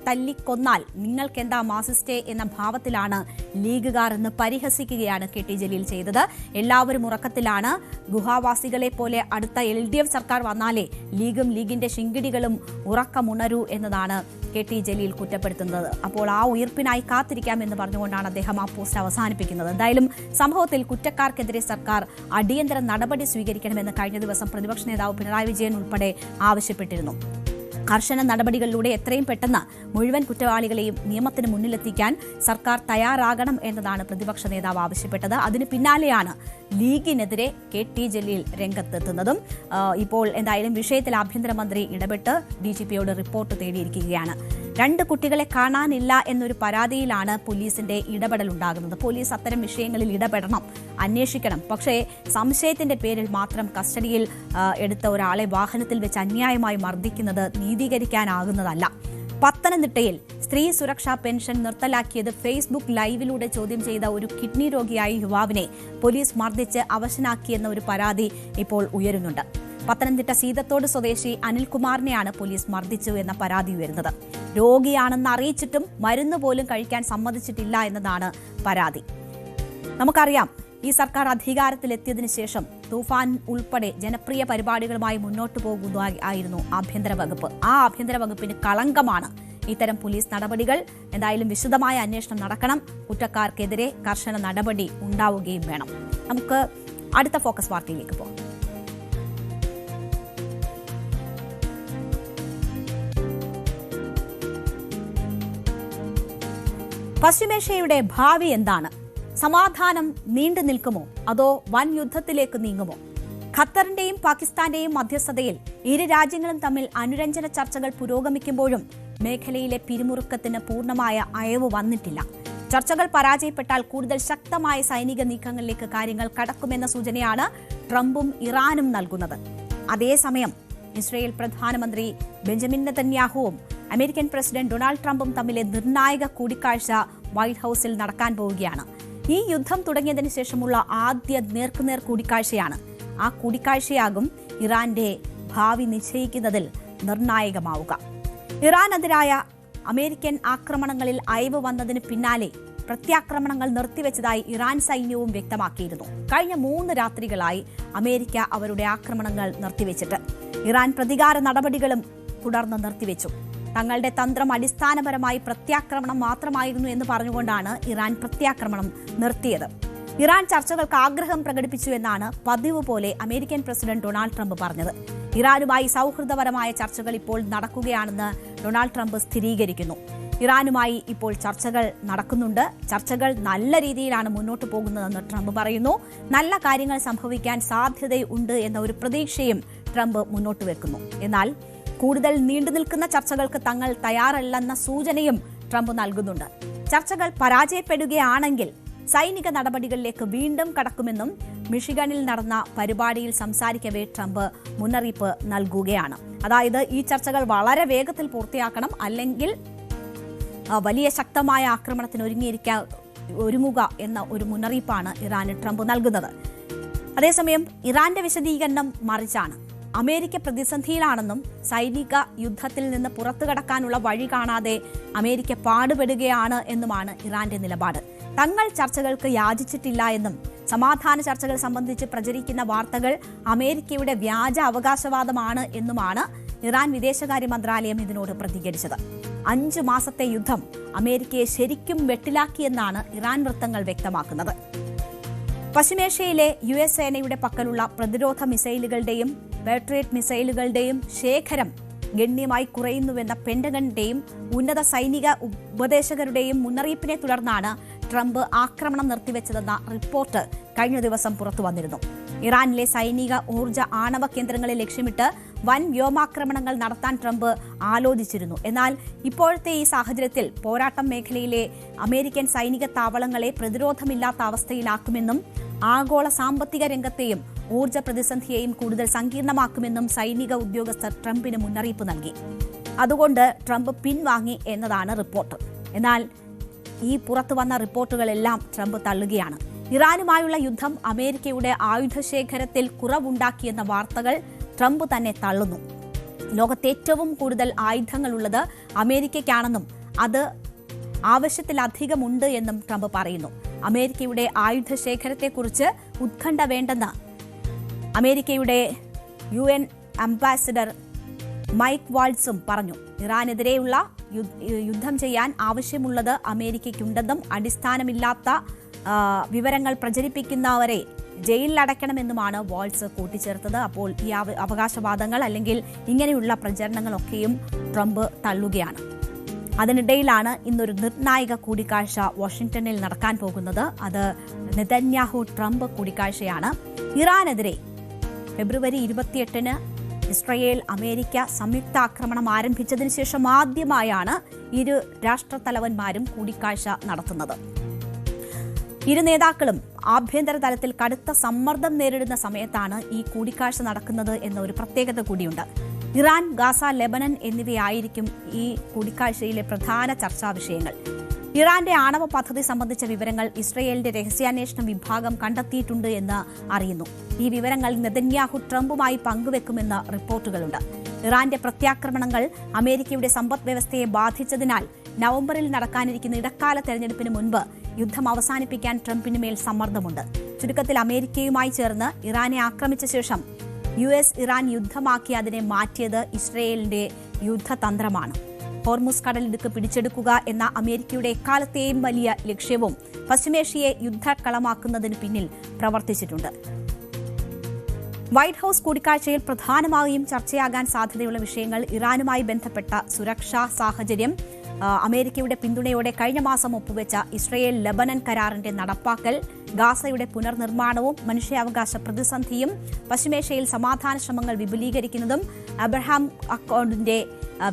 തല്ലിക്കൊന്നാൽ നിങ്ങൾക്കെന്താ മാസിസ്റ്റേ എന്ന ഭാവത്തിലാണ് ലീഗുകാർ എന്ന് പരിഹസിക്കുകയാണ് KT ജലീൽ ചെയ്തത്. എല്ലാവരും ഉറക്കത്തിലാണ്. ഗുഹാവാസികളെ പോലെ അടുത്ത LDF സർക്കാർ വന്നാലേ ലീഗും ലീഗിന്റെ ശിങ്കിടികളും ഉറക്കമുണരൂ എന്നതാണ് KT ജലീൽ കുറ്റപ്പെടുത്തുന്നത്. അപ്പോൾ ആ ഉയർപ്പിനായി കാത്തിരിക്കാമെന്ന് പറഞ്ഞുകൊണ്ടാണ് അദ്ദേഹം ആ പോസ്റ്റ് അവസാനിപ്പിക്കുന്നത്. എന്തായാലും സംഭവത്തിൽ കുറ്റക്കാർക്കെതിരെ സർക്കാർ അടിയന്തര നടപടി സ്വീകരിക്കണമെന്ന് കഴിഞ്ഞ ദിവസം പ്രതിപക്ഷ നേതാവ് പിണറായി വിജയൻ ഉൾപ്പെടെ ആവശ്യപ്പെട്ടിരുന്നു. കർശന നടപടികളിലൂടെ എത്രയും പെട്ടെന്ന് മുഴുവൻ കുറ്റവാളികളെയും നിയമത്തിന് മുന്നിലെത്തിക്കാൻ സർക്കാർ തയ്യാറാകണം എന്നതാണ് പ്രതിപക്ഷ നേതാവ് ആവശ്യപ്പെട്ടത്. അതിന് പിന്നാലെയാണ് ലീഗിനെതിരെ KT ജലീൽ രംഗത്തെത്തുന്നതും. ഇപ്പോൾ എന്തായാലും വിഷയത്തിൽ ആഭ്യന്തരമന്ത്രി ഇടപെട്ട് DGPയോട് റിപ്പോർട്ട് തേടിയിരിക്കുകയാണ്. 2 കുട്ടികളെ കാണാനില്ല എന്നൊരു പരാതിയിലാണ് പോലീസിന്റെ ഇടപെടലുണ്ടാകുന്നത്. പോലീസ് അത്തരം വിഷയങ്ങളിൽ ഇടപെടണം, അന്വേഷിക്കണം. പക്ഷേ സംശയത്തിന്റെ പേരിൽ മാത്രം കസ്റ്റഡിയിൽ എടുത്ത ഒരാളെ വാഹനത്തിൽ വെച്ച് അന്യായമായി മർദ്ദിക്കുന്നത് നീതീകരിക്കാനാകുന്നതല്ല. പത്തനംതിട്ടയിൽ സ്ത്രീ സുരക്ഷാ പെൻഷൻ നിർത്തലാക്കിയത് ഫേസ്ബുക്ക് ലൈവിലൂടെ ചോദ്യം ചെയ്ത ഒരു കിഡ്നി രോഗിയായ യുവാവിനെ പോലീസ് മർദ്ദിച്ച് അവശനാക്കിയെന്ന ഒരു പരാതി ഇപ്പോൾ ഉയരുന്നുണ്ട്. പത്തനംതിട്ട സീതത്തോട് സ്വദേശി അനിൽകുമാറിനെയാണ് പോലീസ് മർദ്ദിച്ചു എന്ന പരാതി ഉയരുന്നത്. രോഗിയാണെന്ന് അറിയിച്ചിട്ടും മരുന്ന് പോലും കഴിക്കാൻ സമ്മതിച്ചിട്ടില്ല എന്നതാണ് പരാതി. നമുക്കറിയാം, ഈ സർക്കാർ അധികാരത്തിലെത്തിയതിനു ശേഷം തൂഫാൻ ഉൾപ്പെടെ ജനപ്രിയ പരിപാടികളുമായി മുന്നോട്ടു പോകുന്നതായിരുന്നു ആഭ്യന്തര വകുപ്പ്. ആ ആഭ്യന്തര വകുപ്പിന് കളങ്കമാണ് ഇത്തരം പോലീസ് നടപടികൾ. എന്തായാലും വിശദമായ അന്വേഷണം നടക്കണം. കുറ്റക്കാർക്കെതിരെ കർശന നടപടി ഉണ്ടാവുകയും വേണം. നമുക്ക് അടുത്ത ഫോക്കസ് വാർത്തയിലേക്ക് പോകാം. പശ്ചിമേഷ്യയുടെ ഭാവി എന്താണ്? സമാധാനം നീണ്ടു നിൽക്കുമോ അതോ വൻ യുദ്ധത്തിലേക്ക് നീങ്ങുമോ? ഖത്തറിന്റെയും പാകിസ്ഥാന്റെയും മധ്യസ്ഥതയിൽ ഇരു രാജ്യങ്ങളും തമ്മിൽ അനുരഞ്ജന ചർച്ചകൾ പുരോഗമിക്കുമ്പോഴും മേഖലയിലെ പിരിമുറുക്കത്തിന് പൂർണ്ണമായ അയവ് വന്നിട്ടില്ല. ചർച്ചകൾ പരാജയപ്പെട്ടാൽ കൂടുതൽ ശക്തമായ സൈനിക നീക്കങ്ങളിലേക്ക് കാര്യങ്ങൾ കടക്കുമെന്ന സൂചനയാണ് ട്രംപും ഇറാനും നൽകുന്നത്. അതേസമയം ഇസ്രയേൽ പ്രധാനമന്ത്രി ബെഞ്ചമിൻ നെതന്യാഹുവും അമേരിക്കൻ പ്രസിഡന്റ് ഡൊണാൾഡ് ട്രംപും തമ്മിലെ നിർണായക കൂടിക്കാഴ്ച വൈറ്റ് ഹൌസിൽ നടക്കാൻ പോവുകയാണ്. ഈ യുദ്ധം തുടങ്ങിയതിനു ശേഷമുള്ള ആദ്യ നേർക്കുനേർ കൂടിക്കാഴ്ചയാണ്. ആ കൂടിക്കാഴ്ചയാകും ഇറാന്റെ ഭാവി നിശ്ചയിക്കുന്നതിൽ നിർണായകമാവുക. ഇറാനെതിരായ അമേരിക്കൻ ആക്രമണങ്ങളിൽ അയവ് വന്നതിന് പിന്നാലെ പ്രത്യാക്രമണങ്ങൾ നിർത്തിവെച്ചതായി ഇറാൻ സൈന്യവും വ്യക്തമാക്കിയിരുന്നു. കഴിഞ്ഞ 3 രാത്രികളായി അമേരിക്ക അവരുടെ ആക്രമണങ്ങൾ നിർത്തിവെച്ചിട്ട് ഇറാൻ പ്രതികാര നടപടികളും തുടർന്ന് നിർത്തിവെച്ചു. തങ്ങളുടെ തന്ത്രം അടിസ്ഥാനപരമായി പ്രത്യാക്രമണം മാത്രമായിരുന്നു എന്ന് പറഞ്ഞുകൊണ്ടാണ് ഇറാൻ പ്രത്യാക്രമണം നിർത്തിയത്. ഇറാൻ ചർച്ചകൾക്ക് ആഗ്രഹം പ്രകടിപ്പിച്ചു എന്നാണ് പതിവ് പോലെ അമേരിക്കൻ പ്രസിഡന്റ് ഡൊണാൾഡ് ട്രംപ് പറഞ്ഞത്. ഇറാനുമായി സൗഹൃദപരമായ ചർച്ചകൾ ഇപ്പോൾ നടക്കുകയാണെന്ന് ഡൊണാൾഡ് ട്രംപ് സ്ഥിരീകരിക്കുന്നു. ഇറാനുമായി ഇപ്പോൾ ചർച്ചകൾ നടക്കുന്നുണ്ട്. ചർച്ചകൾ നല്ല രീതിയിലാണ് മുന്നോട്ട് പോകുന്നതെന്ന് ട്രംപ് പറയുന്നു. നല്ല കാര്യങ്ങൾ സംഭവിക്കാൻ സാധ്യതയുണ്ട് എന്ന ഒരു പ്രതീക്ഷയും ട്രംപ് മുന്നോട്ട് വെക്കുന്നു. എന്നാൽ കൂടുതൽ നീണ്ടുനിൽക്കുന്ന ചർച്ചകൾക്ക് തങ്ങൾ തയ്യാറല്ലെന്ന സൂചനയും ട്രംപ് നൽകുന്നുണ്ട്. ചർച്ചകൾ പരാജയപ്പെടുകയാണെങ്കിൽ സൈനിക നടപടികളിലേക്ക് വീണ്ടും കടക്കുമെന്നും മിഷിഗണിൽ നടന്ന പരിപാടിയിൽ സംസാരിക്കവേ ട്രംപ് മുന്നറിയിപ്പ് നൽകുകയാണ്. അതായത് ഈ ചർച്ചകൾ വളരെ വേഗത്തിൽ പൂർത്തിയാക്കണം, അല്ലെങ്കിൽ വലിയ ശക്തമായ ആക്രമണത്തിന് ഒരുങ്ങുക എന്ന ഒരു മുന്നറിയിപ്പാണ് ഇറാന് ട്രംപ് നൽകുന്നത്. അതേസമയം ഇറാന്റെ വിശദീകരണം മറിച്ചാണ്. അമേരിക്ക പ്രതിസന്ധിയിലാണെന്നും സൈനിക യുദ്ധത്തിൽ നിന്ന് പുറത്തുകടക്കാനുള്ള വഴി കാണാതെ അമേരിക്ക പാടുപെടുകയാണ് എന്നുമാണ് ഇറാന്റെ നിലപാട്. തങ്ങൾ ചർച്ചകൾക്ക് യാചിച്ചിട്ടില്ല എന്നും സമാധാന ചർച്ചകൾ സംബന്ധിച്ച് പ്രചരിക്കുന്ന വാർത്തകൾ അമേരിക്കയുടെ വ്യാജ അവകാശവാദമാണ് എന്നുമാണ് ഇറാൻ വിദേശകാര്യ മന്ത്രാലയം ഇതിനോട് പ്രതികരിച്ചത്. 5 മാസത്തെ യുദ്ധം അമേരിക്കയെ ശരിക്കും വെട്ടിലാക്കിയെന്നാണ് ഇറാൻ വൃത്തങ്ങൾ വ്യക്തമാക്കുന്നത്. പശ്ചിമേഷ്യയിലെ US സേനയുടെ പക്കലുള്ള പ്രതിരോധ മിസൈലുകളുടെയും പാട്രിയറ്റ് മിസൈലുകളുടെയും ശേഖരം ഗണ്യമായി കുറയുന്നുവെന്ന പെന്റഗണിന്റെയും ഉന്നത സൈനിക ഉപദേശകരുടെയും മുന്നറിയിപ്പിനെ തുടർന്നാണ് ട്രംപ് ആക്രമണം നിർത്തിവെച്ചതെന്ന റിപ്പോർട്ട് കഴിഞ്ഞ ദിവസം പുറത്തു വന്നിരുന്നു. ഇറാനിലെ സൈനിക ഊർജ്ജ ആണവ കേന്ദ്രങ്ങളെ ലക്ഷ്യമിട്ട് വൻ വ്യോമാക്രമണങ്ങൾ നടത്താൻ ട്രംപ് ആലോചിച്ചിരുന്നു. എന്നാൽ ഇപ്പോഴത്തെ ഈ സാഹചര്യത്തിൽ പോരാട്ടം മേഖലയിലെ അമേരിക്കൻ സൈനിക താവളങ്ങളെ പ്രതിരോധമില്ലാത്ത അവസ്ഥയിലാക്കുമെന്നും ആഗോള സാമ്പത്തിക രംഗത്തെയും ഊർജ്ജ പ്രതിസന്ധിയെയും കൂടുതൽ സങ്കീർണമാക്കുമെന്നും സൈനിക ഉദ്യോഗസ്ഥർ ട്രംപിന് മുന്നറിയിപ്പ് നൽകി. അതുകൊണ്ട് ട്രംപ് പിൻവാങ്ങി എന്നതാണ് റിപ്പോർട്ട്. എന്നാൽ ഈ പുറത്തുവന്ന റിപ്പോർട്ടുകളെല്ലാം ട്രംപ് തള്ളുകയാണ്. ഇറാനുമായുള്ള യുദ്ധം അമേരിക്കയുടെ ആയുധശേഖരത്തിൽ കുറവുണ്ടാക്കിയെന്ന വാർത്തകൾ ട്രംപ് തന്നെ തള്ളുന്നു. ലോകത്തെ ഏറ്റവും കൂടുതൽ ആയുധങ്ങളുള്ളത് അമേരിക്കയ്ക്കാണെന്നും അത് ആവശ്യത്തിലധികമുണ്ട് എന്നും ട്രംപ് പറയുന്നു. അമേരിക്കയുടെ ആയുധ ശേഖരത്തെക്കുറിച്ച് ഉത്കണ്ഠ വേണ്ടെന്ന് അമേരിക്കയുടെ UN അംബാസിഡർ മൈക്ക് വാൾട്സും പറഞ്ഞു. ഇറാനെതിരെയുള്ള യുദ്ധം ചെയ്യാൻ ആവശ്യമുള്ളത് അമേരിക്കയ്ക്കുണ്ടെന്നും അടിസ്ഥാനമില്ലാത്ത വിവരങ്ങൾ പ്രചരിപ്പിക്കുന്നവരെ ജയിലിലടയ്ക്കണമെന്നുമാണ് വാൾട്സ് കൂട്ടിച്ചേർത്തത്. അപ്പോൾ ഈ അവകാശവാദങ്ങൾ അല്ലെങ്കിൽ ഇങ്ങനെയുള്ള പ്രചരണങ്ങളൊക്കെയും ട്രംപ് തള്ളുകയാണ്. അതിനിടയിലാണ് ഇന്നൊരു നിർണായക കൂടിക്കാഴ്ച വാഷിംഗ്ടണിൽ നടക്കാൻ പോകുന്നത്. അത് നെതന്യാഹു ട്രംപ് കൂടിക്കാഴ്ചയാണ്. ഇറാനെതിരെ ഫെബ്രുവരി 28-ന് ഇസ്രയേൽ അമേരിക്ക സംയുക്ത ആക്രമണം ആരംഭിച്ചതിന് ശേഷം ആദ്യമായാണ് ഇരു രാഷ്ട്രത്തലവന്മാരും കൂടിക്കാഴ്ച നടത്തുന്നത്. ഇരു നേതാക്കളും ആഭ്യന്തര തലത്തിൽ കടുത്ത സമ്മർദ്ദം നേരിടുന്ന സമയത്താണ് ഈ കൂടിക്കാഴ്ച നടക്കുന്നത് എന്ന ഒരു പ്രത്യേകത കൂടിയുണ്ട്. ഇറാൻ, ഗാസ, ലെബനൻ എന്നിവയായിരിക്കും ഈ കൂടിക്കാഴ്ചയിലെ പ്രധാന ചർച്ചാ വിഷയങ്ങൾ. ഇറാന്റെ ആണവ പദ്ധതി സംബന്ധിച്ച വിവരങ്ങൾ ഇസ്രയേലിന്റെ രഹസ്യാന്വേഷണ വിഭാഗം കണ്ടെത്തിയിട്ടുണ്ട് എന്ന് അറിയുന്നു. ഈ വിവരങ്ങൾ നെതന്യാഹു ട്രംപുമായി പങ്കുവെക്കുമെന്ന് റിപ്പോർട്ടുകളുണ്ട്. ഇറാന്റെ പ്രത്യാക്രമണങ്ങൾ അമേരിക്കയുടെ സമ്പദ് വ്യവസ്ഥയെ ബാധിച്ചതിനാൽ നവംബറിൽ നടക്കാനിരിക്കുന്ന ഇടക്കാല തെരഞ്ഞെടുപ്പിന് മുൻപ് യുദ്ധം അവസാനിപ്പിക്കാൻ ട്രംപിന് മേൽ സമ്മർദ്ദമുണ്ട്. ചുരുക്കത്തിൽ അമേരിക്കയുമായി ചേർന്ന് ഇറാനെ ആക്രമിച്ച ശേഷം US ഇറാൻ യുദ്ധമാക്കി അതിനെ മാറ്റിയത് ഇസ്രയേലിന്റെ യുദ്ധതന്ത്രമാണ്. ഹോർമുസ് കടലിടുക്ക് പിടിച്ചെടുക്കുക എന്ന അമേരിക്കയുടെ എക്കാലത്തെയും വലിയ ലക്ഷ്യവും പശ്ചിമേഷ്യയെ യുദ്ധക്കളമാക്കുന്നതിന് പിന്നിൽ പ്രവർത്തിച്ചിട്ടുണ്ട്. വൈറ്റ് ഹൌസ് കൂടിക്കാഴ്ചയിൽ പ്രധാനമായും ചർച്ചയാകാൻ സാധ്യതയുള്ള വിഷയങ്ങൾ ഇറാനുമായി ബന്ധപ്പെട്ട സുരക്ഷാ സാഹചര്യം, അമേരിക്കയുടെ പിന്തുണയോടെ കഴിഞ്ഞ മാസം ഒപ്പുവെച്ച ഇസ്രയേൽ ലെബനൻ കരാറിന്റെ നടപ്പാക്കൽ, ഗാസയുടെ പുനർനിർമ്മാണവും മനുഷ്യാവകാശ പ്രതിസന്ധിയും, പശ്ചിമേഷ്യയിൽ സമാധാന ശ്രമങ്ങൾ വിപുലീകരിക്കുന്നതും, അബ്രഹാം അക്കോർഡിന്റെ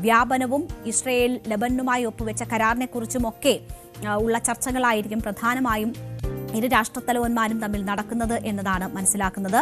വ്യാപനവും, ഇസ്രയേൽ ലെബനുമായി ഒപ്പുവെച്ച കരാറിനെക്കുറിച്ചുമൊക്കെ ഉള്ള ചർച്ചകളായിരിക്കും പ്രധാനമായും ഇരു രാഷ്ട്രത്തലവന്മാരും തമ്മിൽ നടക്കുന്നത് എന്നതാണ് മനസ്സിലാക്കുന്നത്.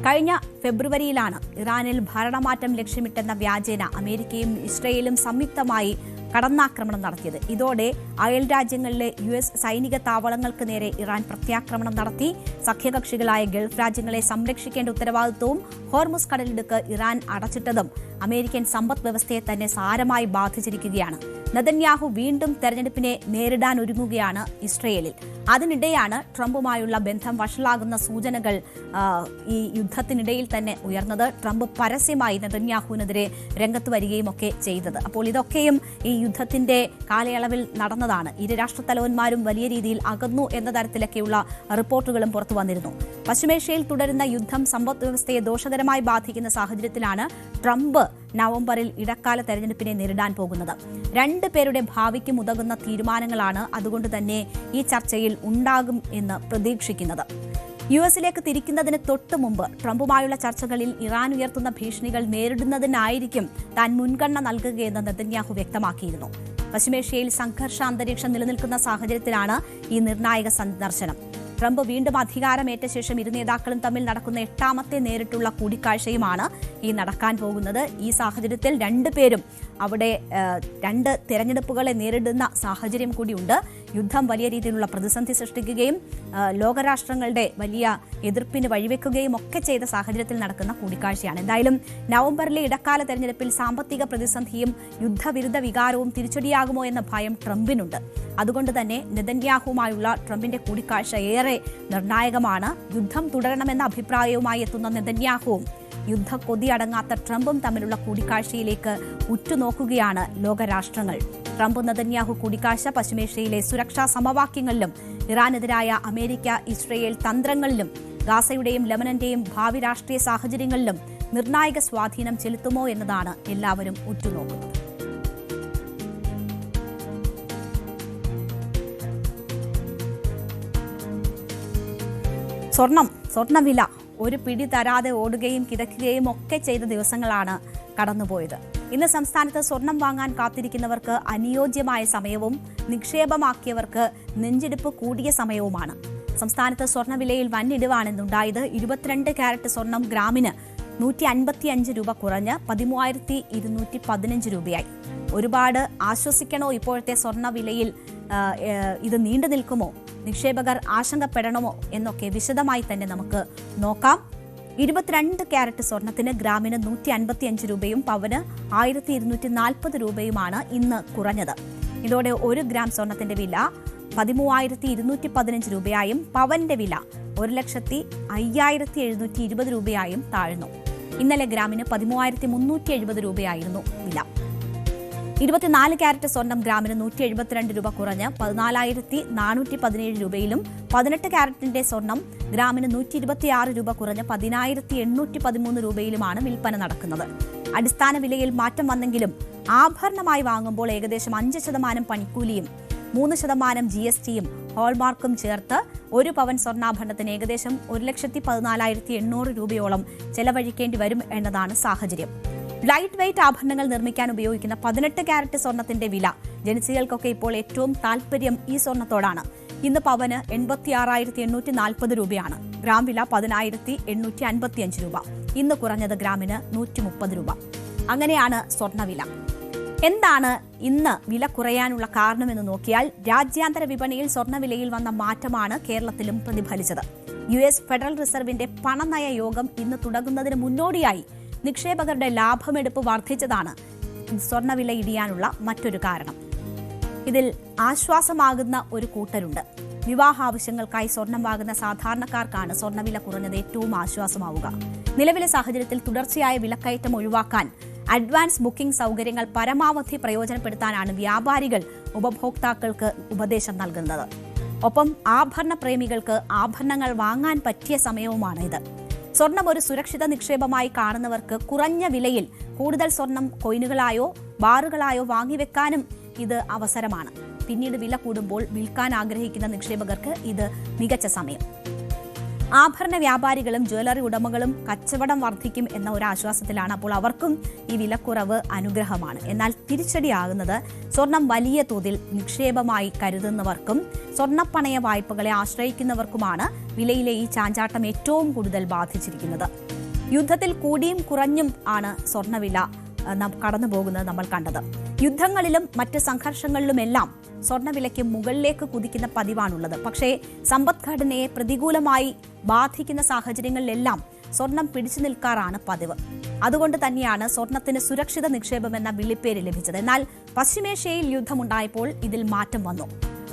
കഴിഞ്ഞ ഫെബ്രുവരിയിലാണ് ഇറാനിൽ ഭരണമാറ്റം ലക്ഷ്യമിട്ടെന്ന വ്യാജേന അമേരിക്കയും ഇസ്രയേലും സംയുക്തമായി കടന്നാക്രമണം നടത്തിയത്. ഇതോടെ അയൽ രാജ്യങ്ങളിലെ US സൈനിക താവളങ്ങൾക്ക് നേരെ ഇറാൻ പ്രത്യാക്രമണം നടത്തി. സഖ്യകക്ഷികളായ ഗൾഫ് രാജ്യങ്ങളെ സംരക്ഷിക്കേണ്ട ഉത്തരവാദിത്വവും ഹോർമുസ് കടലിടുക്ക് ഇറാൻ അടച്ചിട്ടതും അമേരിക്കൻ സമ്പദ് വ്യവസ്ഥയെ തന്നെ സാരമായി ബാധിച്ചിരിക്കുകയാണ്. നെതന്യാഹു വീണ്ടും തെരഞ്ഞെടുപ്പിനെ നേരിടാൻ ഒരുങ്ങുകയാണ് ഇസ്രയേലിൽ. അതിനിടെയാണ് ട്രംപുമായുള്ള ബന്ധം വഷളാകുന്ന സൂചനകൾ ഈ യുദ്ധത്തിനിടയിൽ തന്നെ ഉയർന്നത്. ട്രംപ് പരസ്യമായി നെതന്യാഹുവിനെതിരെ രംഗത്ത് വരികയും ഒക്കെ ചെയ്തത്. അപ്പോൾ ഇതൊക്കെയും ഈ യുദ്ധത്തിന്റെ കാലയളവിൽ നടന്നതാണ്. ഇരു രാഷ്ട്രത്തലവന്മാരും വലിയ രീതിയിൽ അകന്നു എന്ന തരത്തിലൊക്കെയുള്ള റിപ്പോർട്ടുകളും പുറത്തു വന്നിരുന്നു. പശ്ചിമേഷ്യയിൽ തുടരുന്ന യുദ്ധം സമ്പദ് വ്യവസ്ഥയെ ദോഷകരമായി ബാധിക്കുന്ന സാഹചര്യത്തിലാണ് ട്രംപ് നവംബറിൽ ഇടക്കാല തെരഞ്ഞെടുപ്പിനെ നേരിടാൻ പോകുന്നത്. രണ്ടു പേരുടെ ഭാവിക്കും ഉതകുന്ന തീരുമാനങ്ങളാണ് അതുകൊണ്ട് തന്നെ ഈ ചർച്ചയിൽ ഉണ്ടാകും എന്ന് പ്രതീക്ഷിക്കുന്നത്. US-ലേക്ക് തിരിക്കുന്നതിന് തൊട്ടു മുമ്പ് ട്രംപുമായുള്ള ചർച്ചകളിൽ ഇറാൻ ഉയർത്തുന്ന ഭീഷണികൾ നേരിടുന്നതിനായിരിക്കും താൻ മുൻഗണന നൽകുകയെന്ന് നെതന്യാഹു വ്യക്തമാക്കിയിരുന്നു. പശ്ചിമേഷ്യയിൽ സംഘർഷാന്തരീക്ഷം നിലനിൽക്കുന്ന സാഹചര്യത്തിലാണ് ഈ നിർണായക സന്ദർശനം. ട്രംപ് വീണ്ടും അധികാരമേറ്റ ശേഷം ഇരു നേതാക്കളും തമ്മിൽ നടക്കുന്ന 8ാമത്തെ നേരിട്ടുള്ള കൂടിക്കാഴ്ചയുമാണ് ഈ നടക്കാൻ പോകുന്നത്. ഈ സാഹചര്യത്തിൽ രണ്ടുപേരും അവിടെ രണ്ട് തെരഞ്ഞെടുപ്പുകളെ നേരിടുന്ന സാഹചര്യം കൂടിയുണ്ട്. യുദ്ധം വലിയ രീതിയിലുള്ള പ്രതിസന്ധി സൃഷ്ടിക്കുകയും ലോകരാഷ്ട്രങ്ങളുടെ വലിയ എതിർപ്പിന് വഴിവെക്കുകയും ഒക്കെ ചെയ്ത സാഹചര്യത്തിൽ നടക്കുന്ന കൂടിക്കാഴ്ചയാണ്. എന്തായാലും നവംബറിലെ ഇടക്കാല തെരഞ്ഞെടുപ്പിൽ സാമ്പത്തിക പ്രതിസന്ധിയും യുദ്ധവിരുദ്ധ വികാരവും തിരിച്ചടിയാകുമോ എന്ന ഭയം ട്രംപിനുണ്ട്. അതുകൊണ്ട് തന്നെ നെതന്യാഹുവുമായുള്ള ട്രംപിന്റെ കൂടിക്കാഴ്ച ഏറെ നിർണായകമാണ്. യുദ്ധം തുടരണമെന്ന അഭിപ്രായവുമായി എത്തുന്ന നെതന്യാഹുവും യുദ്ധക്കൊതി അടങ്ങാത്ത ട്രംപും തമ്മിലുള്ള കൂടിക്കാഴ്ചയിലേക്ക് ഉറ്റുനോക്കുകയാണ് ലോകരാഷ്ട്രങ്ങൾ. ട്രംപ് നെതന്യാഹു കൂടിക്കാഴ്ച പശ്ചിമേഷ്യയിലെ സുരക്ഷാ സമവാക്യങ്ങളിലും ഇറാനെതിരായ അമേരിക്ക ഇസ്രയേൽ തന്ത്രങ്ങളിലും ഗാസയുടെയും ലെബനന്റെയും ഭാവി രാഷ്ട്രീയ സാഹചര്യങ്ങളിലും നിർണായക സ്വാധീനം ചെലുത്തുമോ എന്നതാണ് എല്ലാവരും ഉറ്റുനോക്കുന്നത്. സ്വർണ്ണവില ഒരു പിടി തരാതെ ഓടുകയും കിതയ്ക്കുകയും ഒക്കെ ചെയ്ത ദിവസങ്ങളാണ് കടന്നുപോയത്. ഇന്ന് സംസ്ഥാനത്ത് സ്വർണം വാങ്ങാൻ കാത്തിരിക്കുന്നവർക്ക് അനുയോജ്യമായ സമയവും നിക്ഷേപമാക്കിയവർക്ക് നെഞ്ചിടിപ്പ് കൂടിയ സമയവുമാണ്. സംസ്ഥാനത്ത് സ്വർണ്ണവിലയിൽ വന്നിടിവാണെന്നുണ്ടായത്. 22 കാരറ്റ് സ്വർണം ഗ്രാമിന് 155 രൂപ കുറഞ്ഞ് 13,215 രൂപയായി. ഒരുപാട് ആശ്വസിക്കണോ ഇപ്പോഴത്തെ സ്വർണ്ണവിലയിൽ? ഇത് നീണ്ടു നിൽക്കുമോ? നിക്ഷേപകർ ആശങ്കപ്പെടണമോ എന്നൊക്കെ വിശദമായി തന്നെ നമുക്ക് നോക്കാം. 22 കാരറ്റ് സ്വർണത്തിന് ഗ്രാമിന് 155 രൂപയും പവന് 1,240 രൂപയുമാണ് ഇന്ന് കുറഞ്ഞത്. ഇതോടെ 1 ഗ്രാം സ്വർണത്തിന്റെ വില 13,215 രൂപയായും പവന്റെ വില 1,05,720 രൂപയായും താഴ്ന്നു. ഇന്നലെ ഗ്രാമിന് 13,370 രൂപയായിരുന്നു വില. 24 ക്യാരറ്റ് സ്വർണം ഗ്രാമിന് 172 രൂപ കുറഞ്ഞ് 14,417 രൂപയിലും 18 ക്യാരറ്റിന്റെ സ്വർണം ഗ്രാമിന് 126 രൂപ കുറഞ്ഞ് 10,813 രൂപയിലുമാണ് വിൽപ്പന നടക്കുന്നത്. അടിസ്ഥാന വിലയിൽ മാറ്റം വന്നെങ്കിലും ആഭരണമായി വാങ്ങുമ്പോൾ ഏകദേശം 5% പണിക്കൂലിയും 3% GSTയും ഹോൾമാർക്കും ചേർത്ത് 1 പവൻ സ്വർണ്ണാഭരണത്തിന് ഏകദേശം 1,14,800 രൂപയോളം ചെലവഴിക്കേണ്ടി വരും എന്നതാണ് സാഹചര്യം. ലൈറ്റ് വെയ്റ്റ് ആഭരണങ്ങൾ നിർമ്മിക്കാൻ ഉപയോഗിക്കുന്ന 18 ക്യാരറ്റ് സ്വർണത്തിന്റെ വില ജനസികൾക്കൊക്കെ ഇപ്പോൾ ഏറ്റവും താൽപര്യം ഈ സ്വർണത്തോടാണ്. ഇന്ന് പവന് 86,840 രൂപയാണ്. ഗ്രാം വില 10,855 രൂപ. ഇന്ന് കുറഞ്ഞത് ഗ്രാമിന് 130 രൂപ. അങ്ങനെയാണ് സ്വർണ്ണവില. എന്താണ് ഇന്ന് വില കുറയാനുള്ള കാരണമെന്ന് നോക്കിയാൽ രാജ്യാന്തര വിപണിയിൽ സ്വർണ്ണവിലയിൽ വന്ന മാറ്റമാണ് കേരളത്തിലും പ്രതിഫലിച്ചത്. US ഫെഡറൽ റിസർവിന്റെ പണനയ യോഗം ഇന്ന് തുടങ്ങുന്നതിന് മുന്നോടിയായി നിക്ഷേപകരുടെ ലാഭമെടുപ്പ് വർദ്ധിച്ചതാണ് സ്വർണ്ണവില ഇടിയാനുള്ള മറ്റൊരു കാരണം. ഇതിൽ ആശ്വാസമാകുന്ന ഒരു കൂട്ടരുണ്ട്. വിവാഹ ആവശ്യങ്ങൾക്കായി സ്വർണം വാങ്ങുന്ന സാധാരണക്കാർക്കാണ് സ്വർണ്ണവില കുറഞ്ഞത് ഏറ്റവും ആശ്വാസമാവുക. നിലവിലെ സാഹചര്യത്തിൽ തുടർച്ചയായ വിലക്കയറ്റം ഒഴിവാക്കാൻ അഡ്വാൻസ് ബുക്കിംഗ് സൗകര്യങ്ങൾ പരമാവധി പ്രയോജനപ്പെടുത്താനാണ് വ്യാപാരികൾ ഉപഭോക്താക്കൾക്ക് ഉപദേശം നൽകുന്നത്. ഒപ്പം ആഭരണ പ്രേമികൾക്ക് ആഭരണങ്ങൾ വാങ്ങാൻ പറ്റിയ സമയവുമാണ് ഇത്. സ്വർണം ഒരു സുരക്ഷിത നിക്ഷേപമായി കാണുന്നവർക്ക് കുറഞ്ഞ വിലയിൽ കൂടുതൽ സ്വർണം കോയിനുകളായോ ബാറുകളായോ വാങ്ങിവെക്കാനും ഇത് അവസരമാണ്. പിന്നീട് വില കൂടുമ്പോൾ വിൽക്കാൻ ആഗ്രഹിക്കുന്ന നിക്ഷേപകർക്ക് ഇത് മികച്ച സമയം. ആഭരണ വ്യാപാരികളും ജ്വല്ലറി ഉടമകളും കച്ചവടം വർദ്ധിക്കും എന്ന ഒരു ആശ്വാസത്തിലാണ്. അപ്പോൾ അവർക്കും ഈ വിലക്കുറവ് അനുഗ്രഹമാണ്. എന്നാൽ തിരിച്ചടിയാകുന്നത് സ്വർണം വലിയ തോതിൽ നിക്ഷേപമായി കരുതുന്നവർക്കും സ്വർണ്ണപ്പണയ വായ്പകളെ ആശ്രയിക്കുന്നവർക്കുമാണ് വിലയിലെ ഈ ചാഞ്ചാട്ടം ഏറ്റവും കൂടുതൽ ബാധിച്ചിരിക്കുന്നത്. യുദ്ധത്തിൽ കൂടിയും കുറഞ്ഞും ആണ് സ്വർണ്ണവില കടന്നുപോകുന്നത് നമ്മൾ കണ്ടത്. യുദ്ധങ്ങളിലും മറ്റ് സംഘർഷങ്ങളിലുമെല്ലാം സ്വർണ്ണവിലയ്ക്ക് മുകളിലേക്ക് കുതിക്കുന്ന പതിവാണുള്ളത്. പക്ഷേ സമ്പദ്ഘടനയെ പ്രതികൂലമായി ബാധിക്കുന്ന സാഹചര്യങ്ങളിലെല്ലാം സ്വർണം പിടിച്ചു നിൽക്കാറാണ് പതിവ്. അതുകൊണ്ട് തന്നെയാണ് സ്വർണത്തിന് സുരക്ഷിത നിക്ഷേപമെന്ന വിളിപ്പേര് ലഭിച്ചത്. എന്നാൽ പശ്ചിമേഷ്യയിൽ യുദ്ധമുണ്ടായപ്പോൾ ഇതിൽ മാറ്റം വന്നു.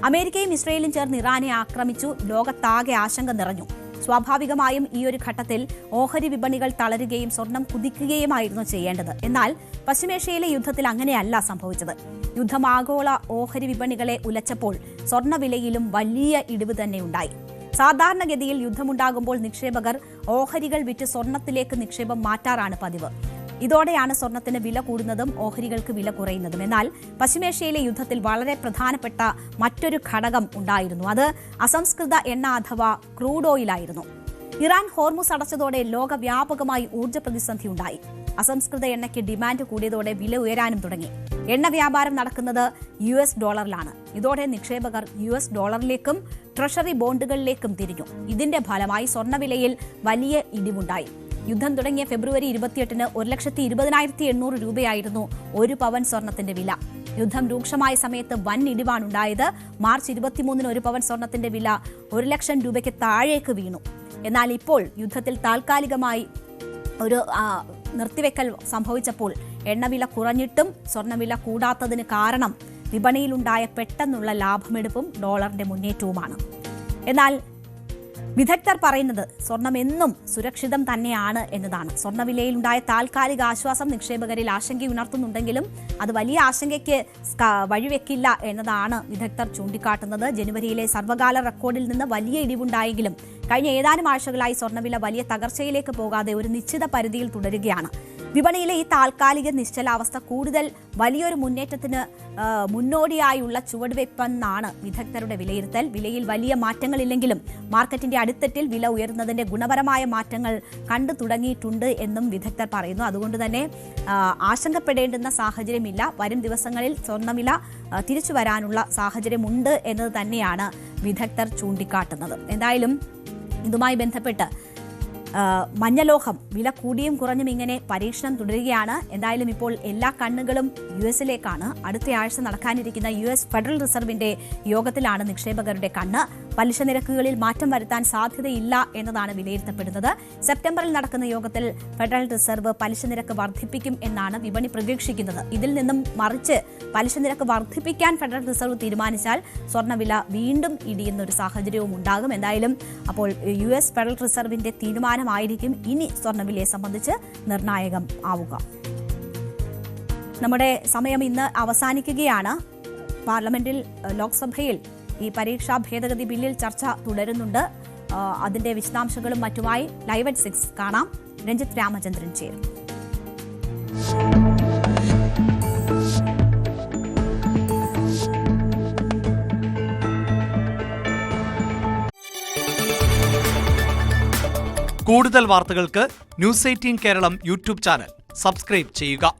അമേരിക്കയും ഇസ്രയേലും ചേർന്ന് ഇറാനെ ആക്രമിച്ചു. ലോകത്താകെ ആശങ്ക നിറഞ്ഞു. സ്വാഭാവികമായും ഈ ഒരു ഘട്ടത്തിൽ ഓഹരി വിപണികൾ തളരുകയും സ്വർണം കുതിക്കുകയുമായിരുന്നു ചെയ്യേണ്ടത്. എന്നാൽ പശ്ചിമേഷ്യയിലെ യുദ്ധത്തിൽ അങ്ങനെയല്ല സംഭവിച്ചത്. യുദ്ധം ആഗോള ഓഹരി വിപണികളെ ഉലച്ചപ്പോൾ സ്വർണ്ണവിലയിലും വലിയ ഇടിവ് തന്നെയുണ്ടായി. സാധാരണഗതിയിൽ യുദ്ധമുണ്ടാകുമ്പോൾ നിക്ഷേപകർ ഓഹരികൾ വിറ്റ് സ്വർണത്തിലേക്ക് നിക്ഷേപം മാറ്റാറാണ് പതിവ്. ഇതോടെയാണ് സ്വർണത്തിന് വില കൂടുന്നതും ഓഹരികൾക്ക് വില കുറയുന്നതും. എന്നാൽ പശ്ചിമേഷ്യയിലെ യുദ്ധത്തിൽ വളരെ പ്രധാനപ്പെട്ട മറ്റൊരു ഘടകം ഉണ്ടായിരുന്നു. അത് അസംസ്കൃത എണ്ണ അഥവാ ക്രൂഡ് ഓയിലായിരുന്നു. ഇറാൻ ഹോർമുസ് അടച്ചതോടെ ലോകവ്യാപകമായി ഊർജ്ജ പ്രതിസന്ധി ഉണ്ടായി. അസംസ്കൃത എണ്ണയ്ക്ക് ഡിമാൻഡ് കൂടിയതോടെ വില ഉയരാനും തുടങ്ങി. എണ്ണ വ്യാപാരം നടക്കുന്നത് US ഡോളറിലാണ്. ഇതോടെ നിക്ഷേപകർ US ഡോളറിലേക്കും ട്രഷറി ബോണ്ടുകളിലേക്കും തിരിഞ്ഞു. ഇതിന്റെ ഫലമായി സ്വർണ്ണവിലയിൽ വലിയ ഇടിവുണ്ടായി. യുദ്ധം തുടങ്ങിയ ഫെബ്രുവരി 28-ന് 1,20,800 രൂപയായിരുന്നു 1 പവൻ സ്വർണത്തിന്റെ വില. യുദ്ധം രൂക്ഷമായ സമയത്ത് വൻ ഇടിവാണുണ്ടായത്. മാർച്ച് 23-ന് 1 പവൻ സ്വർണത്തിന്റെ വില 1,00,000 രൂപയ്ക്ക് താഴേക്ക് വീണു. എന്നാൽ ഇപ്പോൾ യുദ്ധത്തിൽ താൽക്കാലികമായി ഒരു നിർത്തിവെക്കൽ സംഭവിച്ചപ്പോൾ എണ്ണവില കുറഞ്ഞിട്ടും സ്വർണ്ണവില കൂടാത്തതിന് കാരണം വിപണിയിലുണ്ടായ പെട്ടെന്നുള്ള ലാഭമെടുപ്പും ഡോളറിന്റെ മുന്നേറ്റവുമാണ്. എന്നാൽ വിദഗ്ധർ പറയുന്നത് സ്വർണം എന്നും സുരക്ഷിതം തന്നെയാണ് എന്നതാണ്. സ്വർണ്ണവിലയിലുണ്ടായ താൽക്കാലിക ആശ്വാസം നിക്ഷേപകരിൽ ആശങ്കയുണർത്തുന്നുണ്ടെങ്കിലും അത് വലിയ ആശങ്കയ്ക്ക് വഴിവെക്കില്ല എന്നതാണ് വിദഗ്ധർ ചൂണ്ടിക്കാട്ടുന്നത്. ജനുവരിയിലെ സർവ്വകാല റെക്കോർഡിൽ നിന്ന് വലിയ ഇടിവുണ്ടായെങ്കിലും കഴിഞ്ഞ ഏതാനും ആഴ്ചകളായി സ്വർണ്ണവില വലിയ തകർച്ചയിലേക്ക് പോകാതെ ഒരു നിശ്ചിത പരിധിയിൽ തുടരുകയാണ്. വിപണിയിലെ ഈ താൽക്കാലിക നിശ്ചലാവസ്ഥ കൂടുതൽ വലിയൊരു മുന്നേറ്റത്തിന് മുന്നോടിയായുള്ള ചുവടുവയ്പ്പെന്നാണ് വിദഗ്ധരുടെ വിലയിരുത്തൽ. വിലയിൽ വലിയ മാറ്റങ്ങളില്ലെങ്കിലും മാർക്കറ്റിന്റെ അടിത്തട്ടിൽ വില ഉയരുന്നതിന്റെ ഗുണപരമായ മാറ്റങ്ങൾ കണ്ടു തുടങ്ങിയിട്ടുണ്ട് എന്നും വിദഗ്ധർ പറയുന്നു. അതുകൊണ്ട് തന്നെ ആശങ്കപ്പെടേണ്ടുന്ന സാഹചര്യമില്ല. വരും ദിവസങ്ങളിൽ സ്വർണ്ണവില തിരിച്ചു വരാനുള്ള സാഹചര്യമുണ്ട് എന്നത് തന്നെയാണ് വിദഗ്ധർ ചൂണ്ടിക്കാട്ടുന്നത്. എന്തായാലും ഇതുമായി ബന്ധപ്പെട്ട് മഞ്ഞലോഹം വില കൂടിയും കുറഞ്ഞും ഇങ്ങനെ പരീക്ഷണം തുടരുകയാണ്. എന്തായാലും ഇപ്പോൾ എല്ലാ കണ്ണുകളും US-ലേക്കാണ്. അടുത്ത ആഴ്ച നടക്കാനിരിക്കുന്ന US ഫെഡറൽ റിസർവിന്റെ യോഗത്തിലാണ് നിക്ഷേപകരുടെ കണ്ണ്. പലിശ നിരക്കുകളിൽ മാറ്റം വരുത്താൻ സാധ്യതയില്ല എന്നതാണ് വിലയിരുത്തപ്പെടുന്നത്. സെപ്റ്റംബറിൽ നടക്കുന്ന യോഗത്തിൽ ഫെഡറൽ റിസർവ് പലിശ നിരക്ക് വർദ്ധിപ്പിക്കും എന്നാണ് വിപണി പ്രതീക്ഷിക്കുന്നത്. ഇതിൽ നിന്നും മറിച്ച് പലിശ നിരക്ക് വർദ്ധിപ്പിക്കാൻ ഫെഡറൽ റിസർവ് തീരുമാനിച്ചാൽ സ്വർണ്ണവില വീണ്ടും ഇടിയുന്ന ഒരു സാഹചര്യവും ഉണ്ടാകും. എന്തായാലും അപ്പോൾ US ഫെഡറൽ റിസർവിന്റെ തീരുമാനമായിരിക്കും ഇനി സ്വർണ്ണവിലയെ സംബന്ധിച്ച് നിർണായകം ആവുക. നമ്മുടെ സമയം ഇന്ന് അവസാനിക്കുകയാണ്. പാർലമെന്റിൽ ലോക്സഭയിൽ ഈ പരീക്ഷാ ഭേദഗതി ബില്ലിൽ ചർച്ച തുടരുന്നുണ്ട്. അതിന്റെ വിശദാംശങ്ങളും മറ്റുമായി ലൈവ് അറ്റ് 6 കാണാം. രഞ്ജിത്ത് രാമചന്ദ്രൻ ചേരും. കൂടുതൽ വാർത്തകൾക്ക് news 18 Keralam YouTube channel subscribe ചെയ്യുക.